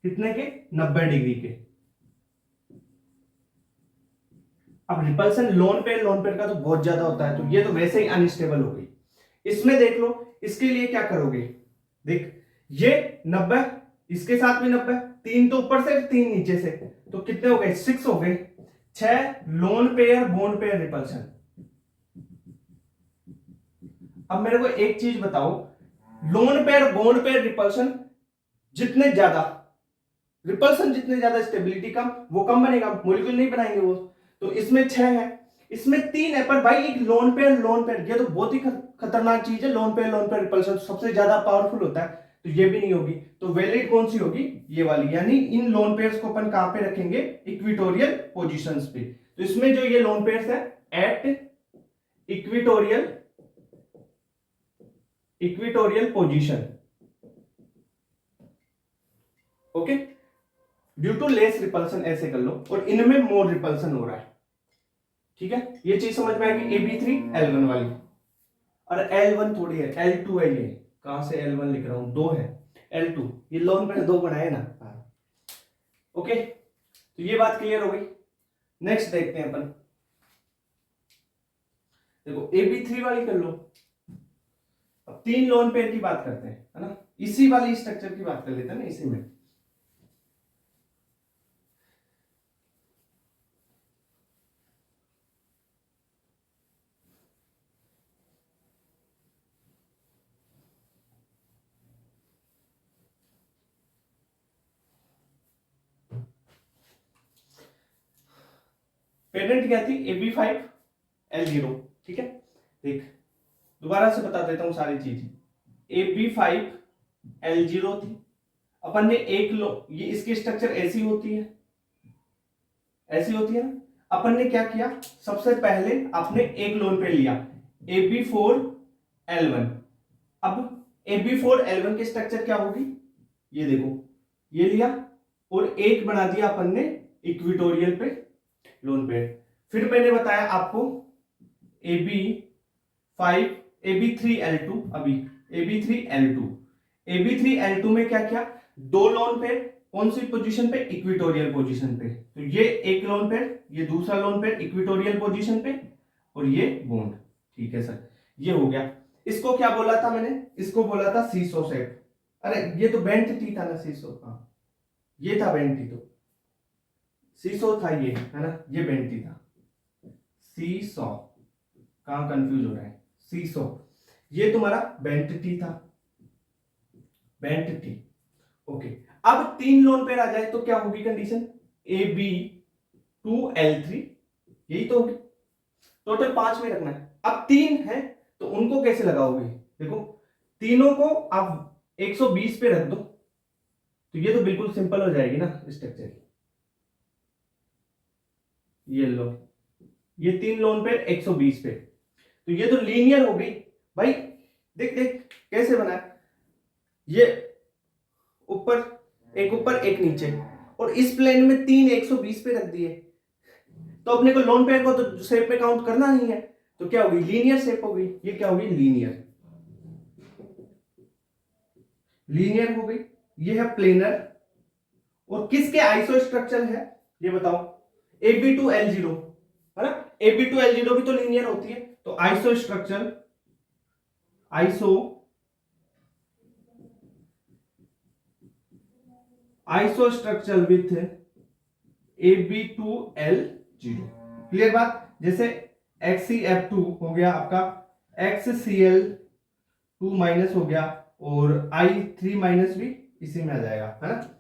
कितने के, 90 डिग्री के। अब रिपल्सन लोन पेयर का तो बहुत ज्यादा होता है, तो ये तो वैसे ही अनस्टेबल हो गई। इसमें देख लो, इसके लिए क्या करोगे, देख ये 90, इसके साथ भी 90, 3 तो ऊपर से 3 नीचे से, तो कितने हो गए, 6 हो गए, 6 lone pair bond pair repulsion. अब मेरे को एक चीज बताओ, lone pair bond pair repulsion जितने ज्यादा स्टेबिलिटी कम, वो कम बनेगा, मॉलिक्यूल नहीं बनाएंगे वो। तो इसमें 6 है, इसमें 3 है, पर भाई एक लोन पेयर ये तो बहुत ही खतरनाक चीज है। लोन पेयर रिपल्शन सबसे ज्यादा पावरफुल होता है, तो ये भी नहीं होगी। तो वैलिड कौन सी होगी, ये वाली, यानी इन लोन पेयर्स को अपन कहां पे रखेंगे, इक्वेटोरियल पोजीशंस पे। तो इसमें जो ये लोन पेयर्स है at equatorial position, okay, due to less repulsion, ऐसे कर लो, और इनमें मोर रिपल्सन हो रहा है, ठीक है। ये चीज समझ में आएगी, AB3 L1 वाली, और L1 थोड़ी है, L2 है। ये कहां से L1 लिख रहा हूं, 2 है, L2 ये लोन पे 2 बनाए ना, ओके। तो ये बात क्लियर हो गई। नेक्स्ट देखते हैं अपन, देखो AB3 वाली कर लो। अब 3 लोन पेयर की बात करते हैं, है ना, इसी वाली स्ट्रक्चर की बात कर लेते हैं ना, इसी में। पेरेंट क्या थी, AB5 L0, ठीक है। देख दोबारा से बता देता हूं सारी चीज। AB5L0 थी, अपन ने एक लो, ये इसकी स्ट्रक्चर ऐसी होती है, ऐसी होती है ना। अपन ने क्या किया, सबसे पहले आपने एक लोन पेयर लिया AB4L1। अब AB4L1 की स्ट्रक्चर क्या होगी, ये देखो, ये लिया और एक बना दिया अपन ने इक्विटोरियल पे लोन पेयर। फिर मैंने बताया आपको AB3L2, अभी AB3L2 में क्या किया, दो लोन पेयर, कौन सी पोजीशन पे, इक्विटोरियल पोजीशन पे। तो ये एक लोन पेयर, ये दूसरा लोन पेयर इक्विटोरियल पोजीशन पे, और ये बॉन्ड। ठीक है सर, ये हो गया। इसको क्या बोला था मैंने, इसको बोला था सीसो सेट। अरे ये तो बेंट टी था ना, सीसो, हाँ ये था बेंट टी, तो सीसो था ये, है ना, ये बेंट टी था। सीसो, कहां कंफ्यूज हो रहा है, सीसो, ये तुम्हारा बेंट टी था, बेंट टी। ओके, अब तीन लोन पेयर आ जाए तो क्या होगी कंडीशन, AB2L3, यही तो होगी। टोटल 5 में रखना है। अब 3 है तो उनको कैसे लगाओगे, देखो तीनों को आप 120 पे रख दो, तो ये तो बिल्कुल सिंपल हो जाएगी ना स्ट्रक्चर। ये लो, ये 3 लोन पेयर 120 पे, तो ये तो लीनियर हो गई भाई। देख देख कैसे बना है, ये ऊपर एक नीचे, और इस प्लेन में 3 120 पे रख दिए, तो अपने को लोन पेयर को तो शेप में काउंट करना नहीं है, तो क्या होगी, लीनियर शेप होगी। ये क्या होगी, लीनियर, लीनियर हो गई। ये है प्लेनर, और किसके आइसो स्ट्रक्चर है ये बताओ, AB2L0, है ना, AB2L0 भी तो लीनियर होती है, तो iso structure, iso structure with AB2L0। Clear बात, जैसे XCF2 हो गया आपका, XCl2 माइनस हो गया, और I3 माइनस भी इसी में आ जाएगा, है ना।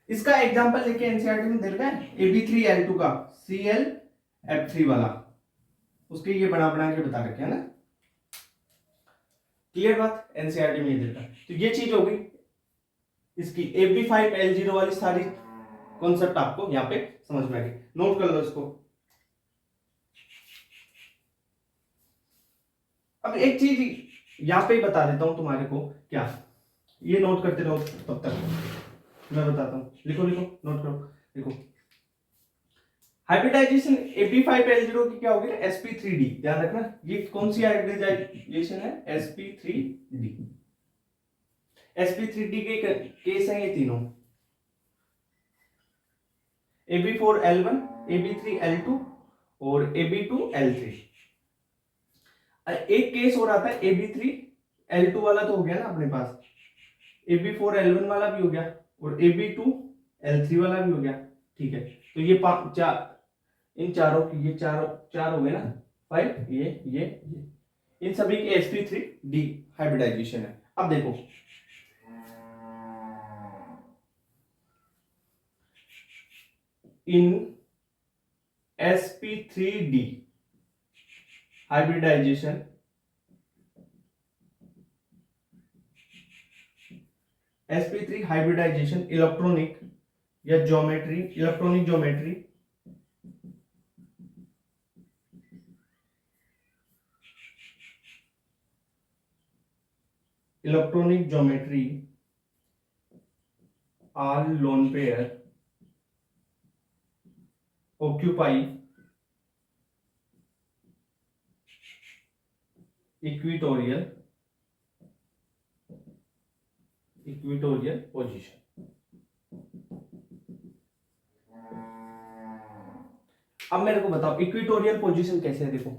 इसका एग्जांपल लेके एनसीईआरटी में दे रखा है AB3L2 का, ClF3 वाला, उसके ये बना के बता रखे है ना। क्लियर बात, एनसीईआरटी में ये दे रखा है। तो ये चीज होगी इसकी, AB5L0 वाली सारी कॉन्सेप्ट आपको यहाँ पे समझ में आ गई, नोट कर लो इसको। अब एक चीज यहाँ पे बता देता हूं तुम्हारे को, क्या, ये नोट करते रहो तब तक मैं बताता हूं, लिखो लिखो, नोट करो, लिखो। हाइब्रिडाइजेशन AB5L0 की क्या होगी, sp3d, ध्यान रखना, ये कौन सी हाइब्रिडाइजेशन है, sp3d। sp3d के केस हैं ये तीनों, AB4L1, AB3L2 और AB2L3। एक केस और आता है AB3L2 वाला, तो हो गया ना अपने पास, AB4L1 वाला भी हो गया, और AB2L3 वाला भी हो गया। ठीक है, तो ये इन चारों की, ये चार हो गए ना, 5, ये इन सभी के sp3d हाइब्रिडाइजेशन है। अब देखो, in sp3d hybridisation, sp3 hybridisation electronic या geometry, electronic geometry, electronic geometry are lone pair occupy equatorial position. अब मेरे को बताओ इक्विटोरियल पोजीशन कैसे है, देखो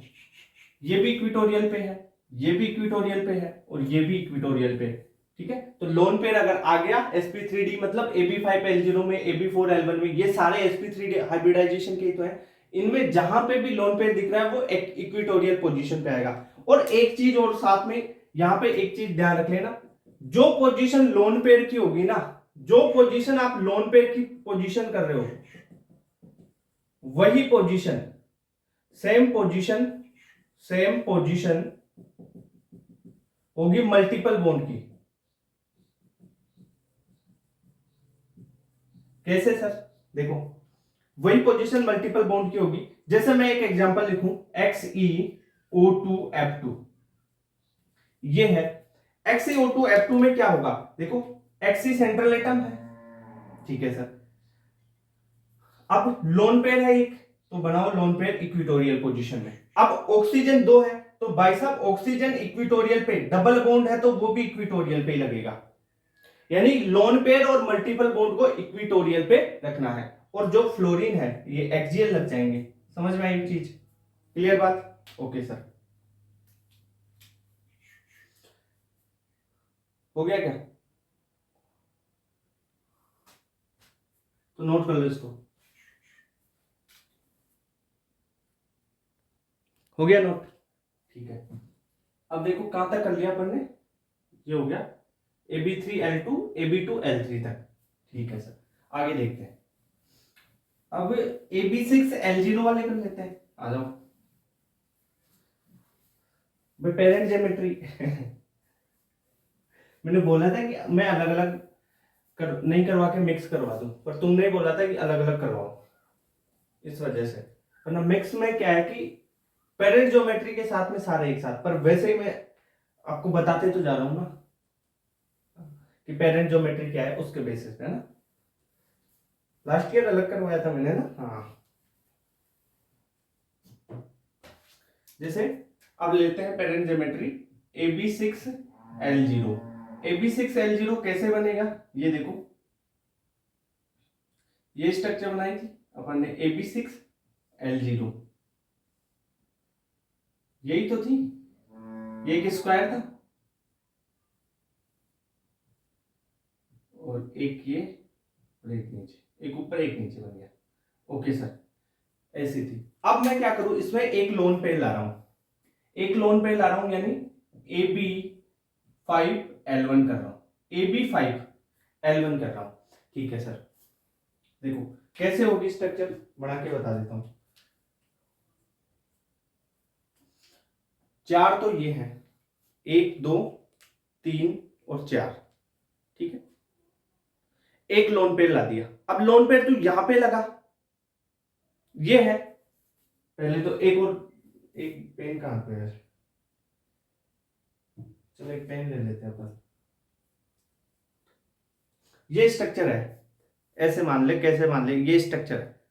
ये भी इक्विटोरियल पे है, ये भी इक्विटोरियल पे है, और ये भी इक्विटोरियल पे है। ठीक है, तो लोन पेयर अगर आ गया sp3d, मतलब AB5L0 में, AB4L1 में, ये सारे sp3d हाइब्रिडाइजेशन के ही तो है। इनमें जहां पे भी लोन पेयर दिख रहा है वो एक इक्विटोरियल पोजीशन पे आएगा। और एक चीज और साथ में यहां पे एक चीज ध्यान रख लेना, जो पोजीशन लोन पेयर की होगी ना, जो पोजीशन आप लोन पेयर की पोजीशन कर रहे हो, वही position, same position same position होगी मल्टीपल बॉन्ड की। कैसे सर? देखो, वही पोजीशन मल्टीपल बॉन्ड की होगी। जैसे मैं एक एग्जांपल लिखूं, XeO2F2, ये है XeO2F2 में क्या होगा? देखो, Xe सेंट्रल एटम है, ठीक है सर। अब लोन पेयर है एक, तो बनाओ लोन पेयर इक्विटोरियल पोजीशन में। अब ऑक्सीजन 2 है, तो भाई साहब ऑक्सीजन इक्विटोरियल पे, डबल बॉन्ड है तो वो भी इक्विटोरियल पे ही लगेगा। यानी लोन पेयर और मल्टीपल बॉन्ड को इक्विटोरियल पे रखना है। और जो फ्लोरीन है ये एक्सियल लग जाएंगे। समझ में आई चीज? क्लियर बात? ओके सर, हो गया क्या? तो नोट कर लो इसको। हो गया नोट? ठीक है। अब देखो कहां तक कर लिया अपन ने। ये हो गया Ab3L2 Ab2L3 तक, ठीक है सर। आगे देखते हैं। अब Ab6L0 वाले कर लेते हैं। आ जाओ भाई, पेरेंट ज्योमेट्री मैंने बोला था कि मैं अलग अलग नहीं करवा के मिक्स करवा दूं, पर तुमने बोला था कि अलग अलग करवाओ, इस वजह से। वरना मिक्स में क्या है कि पेरेंट ज्योमेट्री के साथ में सारे एक साथ, पर वैसे ही मैं आपको बताते तो जा रहा हूं ना कि पेरेंट ज्योमेट्री क्या है, उसके बेसिस पे ना। लास्ट ईयर अलग करवाया था मैंने ना। हाँ, जैसे अब लेते हैं पेरेंट ज्योमेट्री Ab6L0। Ab6L0 कैसे बनेगा? ये देखो, ये स्ट्रक्चर बनाई थी अपन ने Ab6L0, यही तो थी। ये एक स्क्वायर था और एक ये और एक नीचे, एक ऊपर एक नीचे बन गया। ओके सर, ऐसी थी। अब मैं क्या करूं, इसमें एक लोन पेयर ला रहा हूं, एक लोन पेयर ला रहा हूं, यानी Ab5L1 कर रहा हूं, Ab5L1 कर रहा हूं, ठीक है सर। देखो कैसे होगी स्ट्रक्चर, बना के बता देता हूं। चार तो ये है, 1 2 3 और 4, ठीक है। एक लोन पेयर ला दिया। अब लोन पेयर तू यहां पे लगा, ये है। पहले तो एक और, एक पेन कहां पे है? चलो एक पेन ले लेते हैं अपन। ये स्ट्रक्चर है, ऐसे मान ले, कैसे मान ले, ये स्ट्रक्चर है।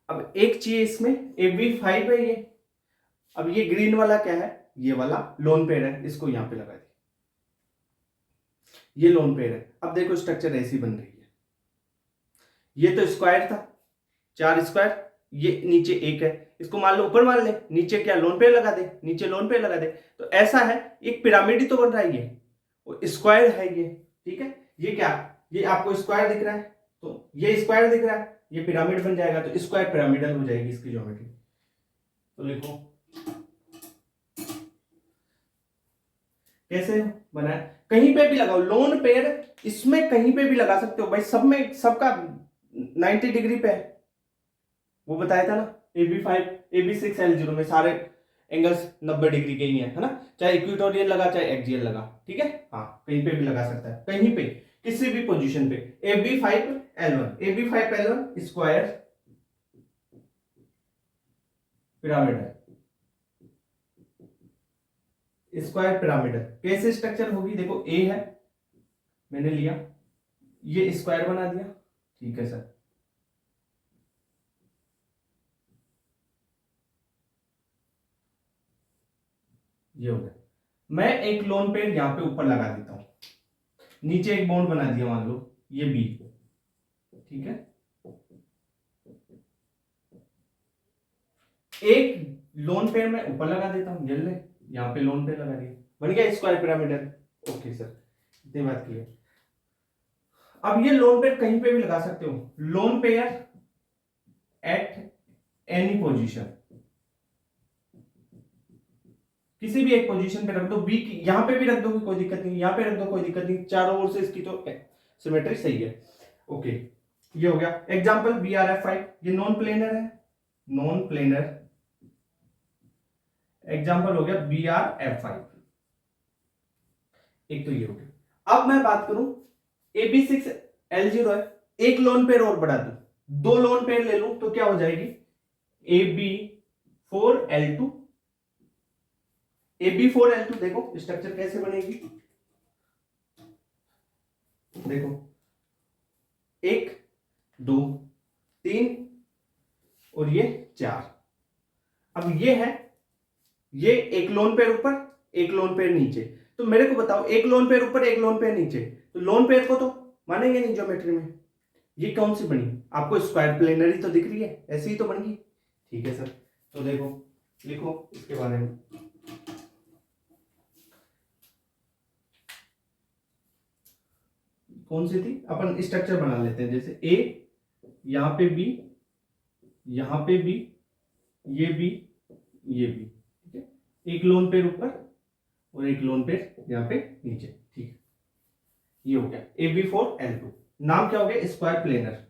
अब एक चीज इसमें Ab5 है ये। अब ये ग्रीन वाला क्या है? ये वाला लोन पेयर है, इसको यहां पे लगा दिया, ये लोन पेयर है। अब देखो स्ट्रक्चर ऐसी बन रही है। ये तो स्क्वायर था, 4 स्क्वायर, ये नीचे एक है, इसको मान लो ऊपर मान ले, नीचे क्या लोन पेयर लगा दे, नीचे लोन पेयर लगा दे। तो ऐसा है, एक पिरामिड ही तो बन रहा है ये, स्क्वायर है ये, ठीक है। ये क्या, ये आपको स्क्वायर दिख रहा है, तो ये स्क्वायर दिख रहा है, ये पिरामिड बन जाएगा, तो स्क्वायर पिरामिडल हो जाएगी इसकी ज्योमेट्री। तो लिखो कैसे बना है। कहीं पे भी लगाओ लोन पेयर, इसमें कहीं पे भी लगा सकते हो भाई, सब में, सबका 90 डिग्री पे है, वो बताया था ना। Ab5 Ab6L0 में सारे एंगल्स 90 डिग्री के ही है ना, चाहे इक्वेटोरियल लगा चाहे एक्सियल लगा, ठीक है। हाँ, कहीं पे भी लगा सकता है, कहीं पे, किसी भी पोजीशन पे। Ab5L1 स्क्वायर पिरामिड है, स्क्वायर पिरामिड है। कैसे स्ट्रक्चर होगी? देखो ए है, मैंने लिया, ये स्क्वायर बना दिया, ठीक है सर। ये हो गया। मैं एक लोन पेयर यहां पे ऊपर लगा देता हूं, नीचे एक बॉन्ड बना दिया, मान लो ये बी, ठीक है। एक लोन पेयर में ऊपर लगा देता हूं, जल्द यहां पे लोन पेयर लगा दिया, बन गया स्क्वायर पिरामिडल। ओके सर, इतनी बात क्लियर। अब ये लोन पेयर कहीं पे भी लगा सकते हो, lone pair at any position, किसी भी एक पोजीशन पे रख दो, बी की यहां पे भी रख दो, कोई दिक्कत नहीं, यहां पे रख दो, कोई दिक्कत नहीं, चारों ओर से इसकी तो सिमेट्री सही है। ओके, ये हो गया एग्जांपल BRF5, ये नॉन प्लेनर है, नॉन प्लेनर एग्जाम्पल हो गया BrF5, एक तो ये हो गया। अब मैं बात करूं AB6L0 है, एक लोन पेयर और बढ़ा दूं, दो लोन पेयर ले लूं तो क्या हो जाएगी AB4L2। AB4L2 देखो स्ट्रक्चर कैसे बनेगी, देखो 1 2 3 और ये 4। अब ये है, ये एक लोन पेयर ऊपर एक लोन पेयर नीचे, तो मेरे को बताओ एक लोन पेयर ऊपर एक लोन पेयर नीचे, तो लोन पेयर को तो मानेंगे नहीं ज्योमेट्री में। ये कौन सी बनी, आपको स्क्वायर प्लेनरी तो दिख रही है, ऐसी ही तो बन गई। ठीक है सर, तो देखो लिखो इसके बारे में। कौन सी थी, अपन स्ट्रक्चर बना लेते हैं, जैसे ए, यहां पे बी, यहां पे बी, ये बी, ये बी, ठीक है। एक लोन पेयर ऊपर और एक लोन पेयर यहां पे नीचे, ठीक है। ये हो गया AB4L2। नाम क्या हो गया, square planar.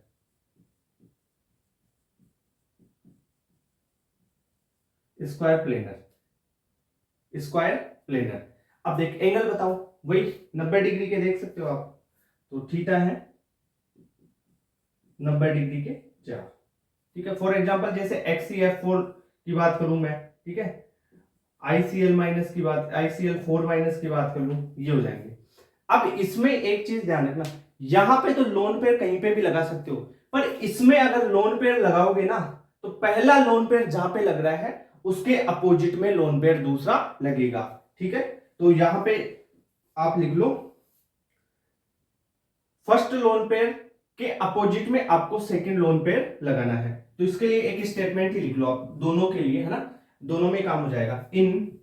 Square planar, square planar. अब देख एंगल बताओ, वही 90 डिग्री के देख सकते हो आप, तो थीटा है 90 डिग्री के 4, ठीक है। फॉर एग्जांपल जैसे XCF4 की बात करूं मैं, ठीक है, ICL माइनस की बात, ICL4 माइनस की बात कर लूं, ये हो जाएंगे। अब इसमें एक चीज ध्यान रखना, यहां पे तो लोन पेयर कहीं पे भी लगा सकते हो, पर इसमें अगर लोन पेयर लगाओगे ना तो पहला लोन पेयर जहां पे लग रहा है उसके अपोजिट में लोन पेयर दूसरा लगेगा, ठीक है। तो यहां पे आप लिख लो फर्स्ट लोन पेयर के अपोजिट में आपको सेकंड लोन पेयर लगाना है, तो इसके लिए एक स्टेटमेंट ही लिख लो आप दोनों के लिए, है ना, दोनों में काम हो जाएगा। इन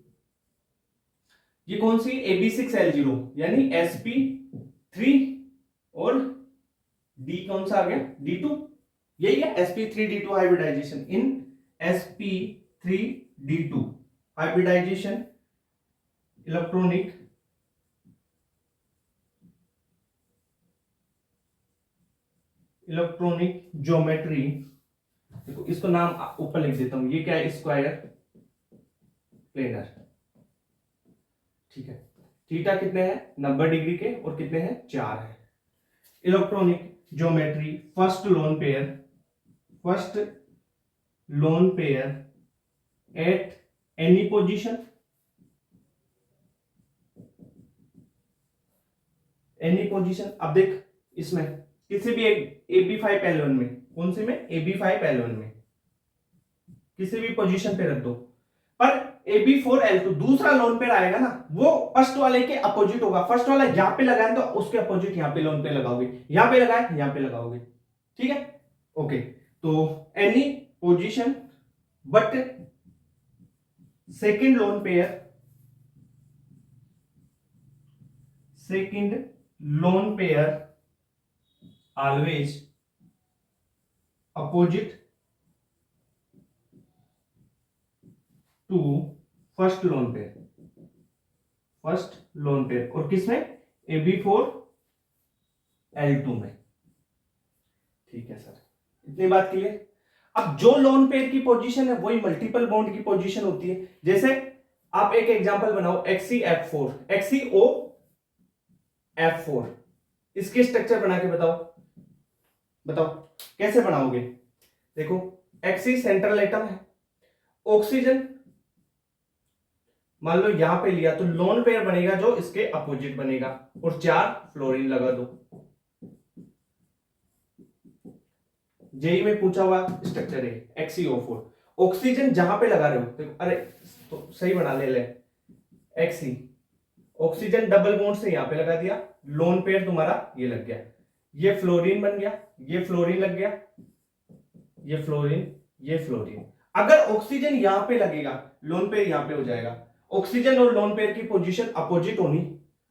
ये कौन सी AB6L0 यानी sp3 और D कौन सा आ गया D2, यही है sp3d2 हाइब्रिडाइजेशन। इन sp3d2 हाइब्रिडाइजेशन इलेक्ट्रॉनिक ज्योमेट्री, देखो इसको नाम ऊपर लिख देता हूं, ये क्या है, स्क्वायर प्लेनर, ठीक है। थीटा कितने हैं 90 डिग्री के और कितने हैं 4 है। Electronic geometry first lone pair at any position, अब देख इसमें किसी भी एक AB5L1 में, कौन सी में AB5L1 में किसी भी पोजीशन पे रख दो, पर AB4L2 दूसरा लोन पेयर आएगा ना वो फर्स्ट वाले के अपोजिट होगा। फर्स्ट वाला यहां पे लगाए तो उसके अपोजिट यहां पे लोन पेयर लगाओगे, यहां पे लगाए यहां पे लगाओगे, ठीक है। ओके, तो any position but second lone pair always opposite to first lone pair, और किसमें AB4L2 में, ठीक है सर, इतनी बात क्लियर। अब जो लोन पेयर की पोजीशन है वही मल्टीपल बॉन्ड की पोजीशन होती है। जैसे आप एक एग्जांपल बनाओ XCO F4, इसके स्ट्रक्चर बना के बताओ कैसे बनाओगे। देखो Xc सेंट्रल एटम है, ऑक्सीजन मान लो यहां पे लिया तो लोन पेयर बनेगा जो इसके अपोजिट बनेगा, और 4 फ्लोरीन लगा दो। जेई में पूछा हुआ स्ट्रक्चर है XeO4, ऑक्सीजन जहां पे लगा रहे हो, देखो अरे तो सही बना ले Xe, ऑक्सीजन डबल बॉन्ड से यहां पे लगा दिया, लोन पेयर तुम्हारा ये लग गया, ये फ्लोरीन बन गया, ये फ्लोरीन लग गया, ये फ्लोरीन। अगर ऑक्सीजन यहां पे लगेगा लोन पेयर यहां पे हो जाएगा। ऑक्सीजन और लोन पेयर की पोजीशन अपोजिट होनी,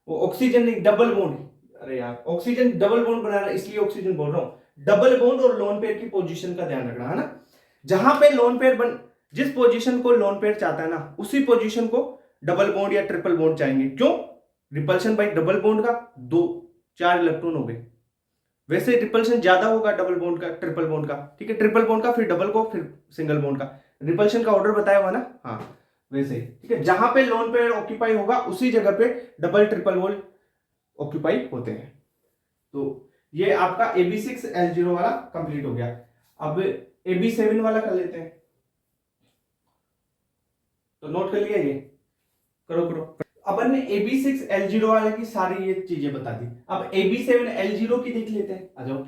वो ऑक्सीजन नहीं डबल बॉन्ड, अरे यार ऑक्सीजन डबल बॉन्ड बना रहा है इसलिए ऑक्सीजन बोल रहा हूं, डबल बॉन्ड और लोन पेयर की पोजीशन का ध्यान रखना है ना। जहां पे लोन पेयर जिस पोजीशन को लोन पेयर चाहता है ना उसी पोजीशन को डबल बॉन्ड या ट्रिपल बॉन्ड चाहेंगे। क्यों, रिपल्शन बाई डबल बॉन्ड का 4 इलेक्ट्रॉन हो गए, वैसे रिपल्शन ज्यादा होगा डबल बॉन्ड का ट्रिपल बॉन्ड का, ठीक है, ट्रिपल बॉन्ड का फिर डबल को फिर सिंगल बॉन्ड का, रिपल्शन का ऑर्डर बताया हुआ ना, हाँ। वैसे ही, ठीक है। जहां पे लोन पेयर ऑक्यूपाई होगा उसी जगह पे डबल ट्रिपल वोल्ट ऑक्यूपाई होते हैं। तो ये आपका AB6L0 वाला कंप्लीट हो गया। अब AB7 वाला कर लेते हैं। तो नोट कर लिया, ये करो करो। अपन ने AB6L0 वाले की सारी ये चीजें बता दी। अब AB7L0 की देख लेते हैं, आ जाओ।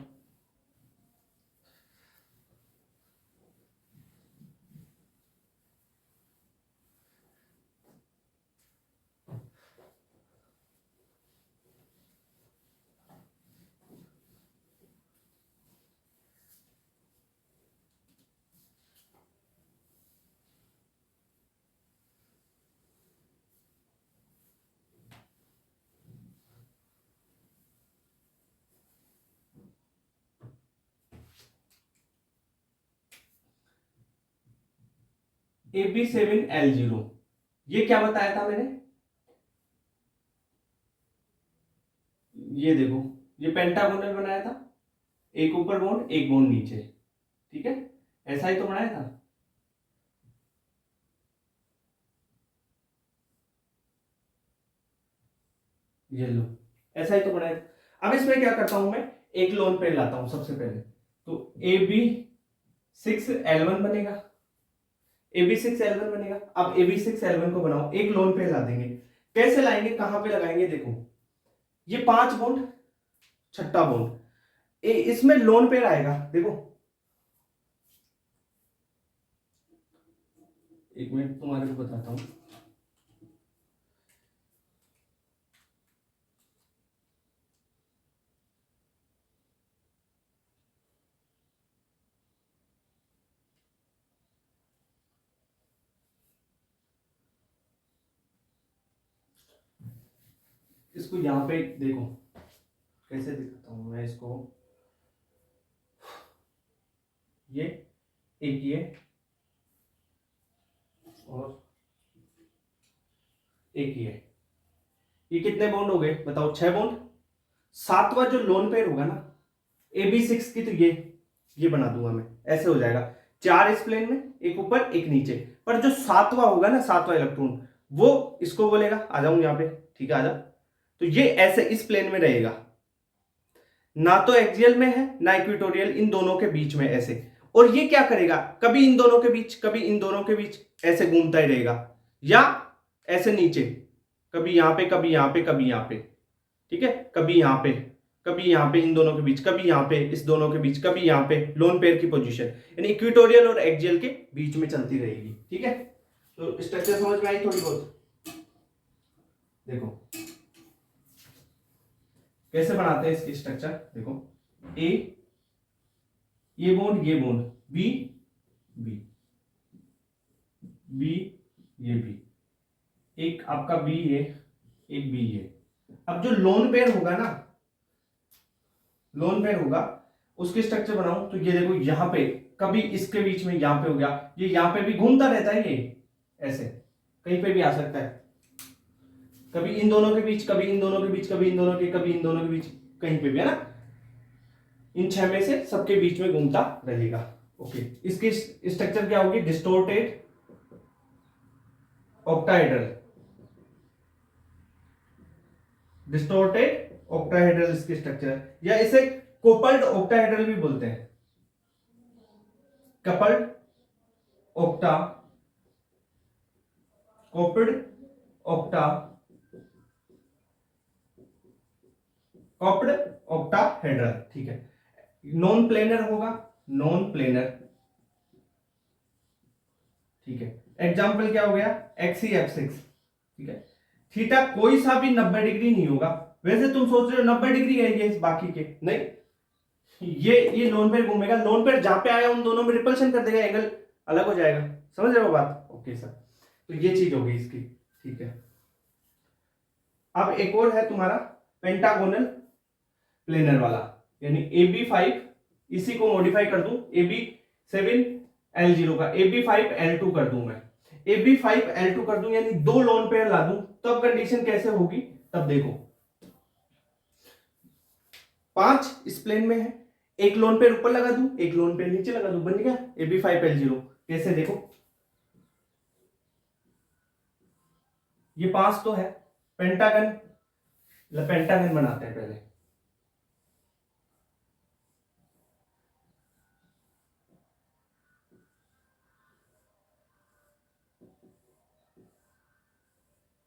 AB7L0 ये क्या बताया था मैंने, ये देखो, ये पेंटागोनल बनाया था, एक ऊपर बॉन्ड एक बॉन्ड नीचे, ठीक है, ऐसा ही तो बनाया था। ये लो, ऐसा ही तो बनाया था। अब इसमें क्या करता हूं मैं, एक लोन पेयर लाता हूं सबसे पहले। तो AB6L1 बनेगा, AB6L1 बनेगा। अब AB6L1 को बनाओ, एक लोन पेयर ला देंगे। कैसे लाएंगे, कहां पे लगाएंगे, देखो ये 5 बॉन्ड, छठा बॉन्ड, इसमें लोन पेयर आएगा, देखो। एक मिनट तुम्हारे को बताता हूं। इसको यहां पे देखो, कैसे दिखाता हूं मैं इसको। ये एक, और एक ये कितने बॉन्ड हो गए बताओ, 6 बॉन्ड। सातवां जो लोन पेयर होगा ना AB6 की, तो ये बना दूंगा मैं, ऐसे हो जाएगा। 4 इस प्लेन में, एक ऊपर एक नीचे। पर जो सातवां होगा ना, सातवां इलेक्ट्रॉन, वो इसको बोलेगा, आ जाऊं यहाँ पे, ठीक है, आ जा। तो ये ऐसे इस प्लेन में रहेगा, ना तो एक्सियल में है ना इक्वेटोरियल, इन दोनों के बीच में ऐसे। और ये क्या करेगा, कभी इन दोनों के बीच कभी इन दोनों के बीच ऐसे घूमता ही रहेगा, या ऐसे नीचे, कभी यहां पे कभी यहां पे कभी यहां पे, ठीक है, कभी यहां पे कभी यहां पे इन दोनों के बीच, कभी यहां पे इस दोनों के बीच, कभी यहां पे। लोन पेयर की पोजीशन यानी इक्वेटोरियल और एक्सियल के बीच में चलती रहेगी, ठीक है। तो स्ट्रक्चर समझ में आई थोड़ी बहुत, देखो कैसे बनाते हैं इसकी स्ट्रक्चर, देखो। ए, ये बॉन्ड बी, बी, बी, ये बी, एक आपका बी है, एक बी है। अब जो लोन पेयर होगा ना, लोन पेयर होगा, उसकी स्ट्रक्चर बनाऊं तो ये देखो, यहां पे कभी इसके बीच में यहां पे हो गया, ये यहां पे भी घूमता रहता है, ये ऐसे कहीं पे भी आ सकता है, कभी इन दोनों के बीच, कभी इन दोनों के बीच, कभी इन दोनों के, कभी इन दोनों के बीच, कहीं पे भी, है ना। इन 6 में से सबके बीच में घूमता रहेगा। ओके, इसकी स्ट्रक्चर क्या होगी, डिस्टोर्टेड ऑक्टाहेड्रल, डिस्टोर्टेड ऑक्टाहेड्रल इसकी स्ट्रक्चर, या इसे कोपल्ड ऑक्टाहेड्रल भी बोलते हैं, कपल्ड ऑक्टा, कोपल्ड ऑक्टा, कॉप्ड ऑक्टाहेड्रल, ठीक है। नॉन प्लेनर होगा, नॉन प्लेनर, ठीक है। एग्जाम्पल क्या हो गया, XeF6, ठीक है। थीटा कोई सा भी 90 डिग्री नहीं होगा। वैसे तुम सोच रहे हो 90 डिग्री है ये इस बाकी के, नहीं, ये लोन पेयर घूमेगा, लोन पेयर जहां पे आया उन दोनों में रिपल्शन कर देगा, एंगल अलग हो जाएगा। समझ रहे हो बात, ओके सर। तो ये चीज होगी इसकी, ठीक है। अब एक और है तुम्हारा पेंटागोनल प्लेनर वाला, यानी AB5, इसी को मॉडिफाई कर दूं, AB7L0 का AB5L2 कर दूं मैं, AB5L2 कर दूं, यानी 2 लोन पेयर ला दूं, तब कंडीशन कैसे होगी, तब देखो। 5 इस प्लेन में है, एक लोन पेयर ऊपर लगा दूं, एक लोन पेयर नीचे लगा दूं, बन गया AB5L0। कैसे, देखो ये 5 तो है, पेंटागन, पेंटागन बनाते हैं पहले।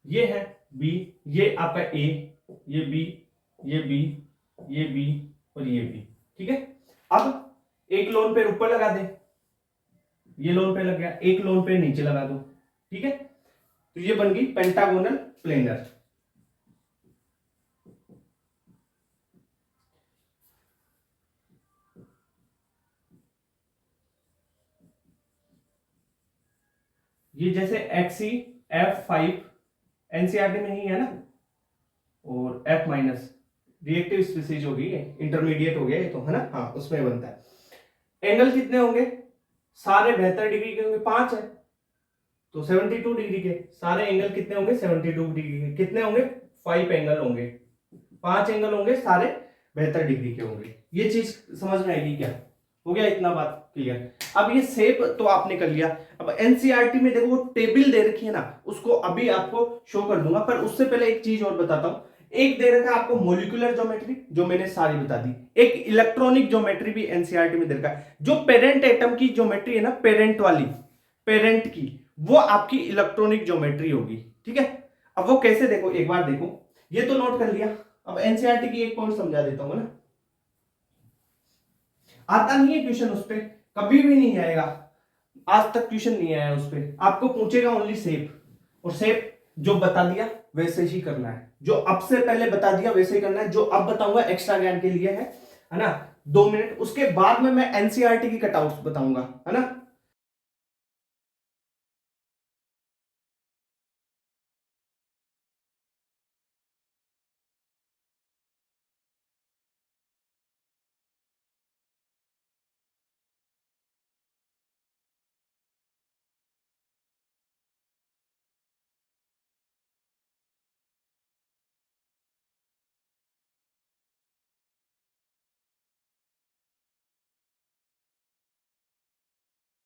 ये है बी, ये आपका ए, ये बी, ये बी, ये बी और ये बी, ठीक है। अब एक लोन पेयर ऊपर लगा दे, ये लोन पेयर लग गया, एक लोन पेयर नीचे लगा दो, ठीक है। तो ये बन गई पेंटागोनल प्लेनर। ये जैसे XC F5 एनसीईआरटी में ही है ना, और F माइनस रिएक्टिव स्पीसीज हो गई है, इंटरमीडिएट हो गया ये तो, है ना, हाँ उसमें बनता है। एंगल कितने होंगे, सारे 72 डिग्री के होंगे, 5 है तो 72 डिग्री के, सारे एंगल कितने होंगे 72 डिग्री के, कितने होंगे 5 एंगल होंगे, 5 एंगल होंगे, सारे 72 डिग्री के होंगे। ये चीज समझ में आएगी क्या, हो गया इतना बात क्लियर। अब ये शेप तो आपने कर लिया, अब एनसीईआरटी में देखो वो टेबल दे रखी है ना, उसको अभी आपको शो कर दूंगा, पर उससे पहले एक चीज और बताता हूं। एक दे रखा है आपको मॉलिक्यूलर ज्योमेट्री, जो मैंने सारी बता दी, एक इलेक्ट्रॉनिक ज्योमेट्री भी एनसीईआरटी में दे रखा है। जो पेरेंट एटम की ज्योमेट्री है ना, पेरेंट वाली, पेरेंट की, वो आपकी इलेक्ट्रॉनिक ज्योमेट्री होगी, ठीक है। अब वो कैसे, देखो एक बार देखो, ये तो नोट कर लिया। अब एनसीईआरटी की एक पॉइंट समझा देता हूं ना, आता नहीं है क्वेश्चन उस पर, कभी भी नहीं आएगा, आज तक ट्यूशन नहीं आया उस पर, आपको पूछेगा ओनली शेप, और शेप जो बता दिया वैसे ही करना है, जो अब से पहले बता दिया वैसे ही करना है, जो अब बताऊंगा एक्स्ट्रा ज्ञान के लिए है ना, 2 मिनट, उसके बाद में मैं एनसीईआरटी की कटआउट्स बताऊंगा, है ना।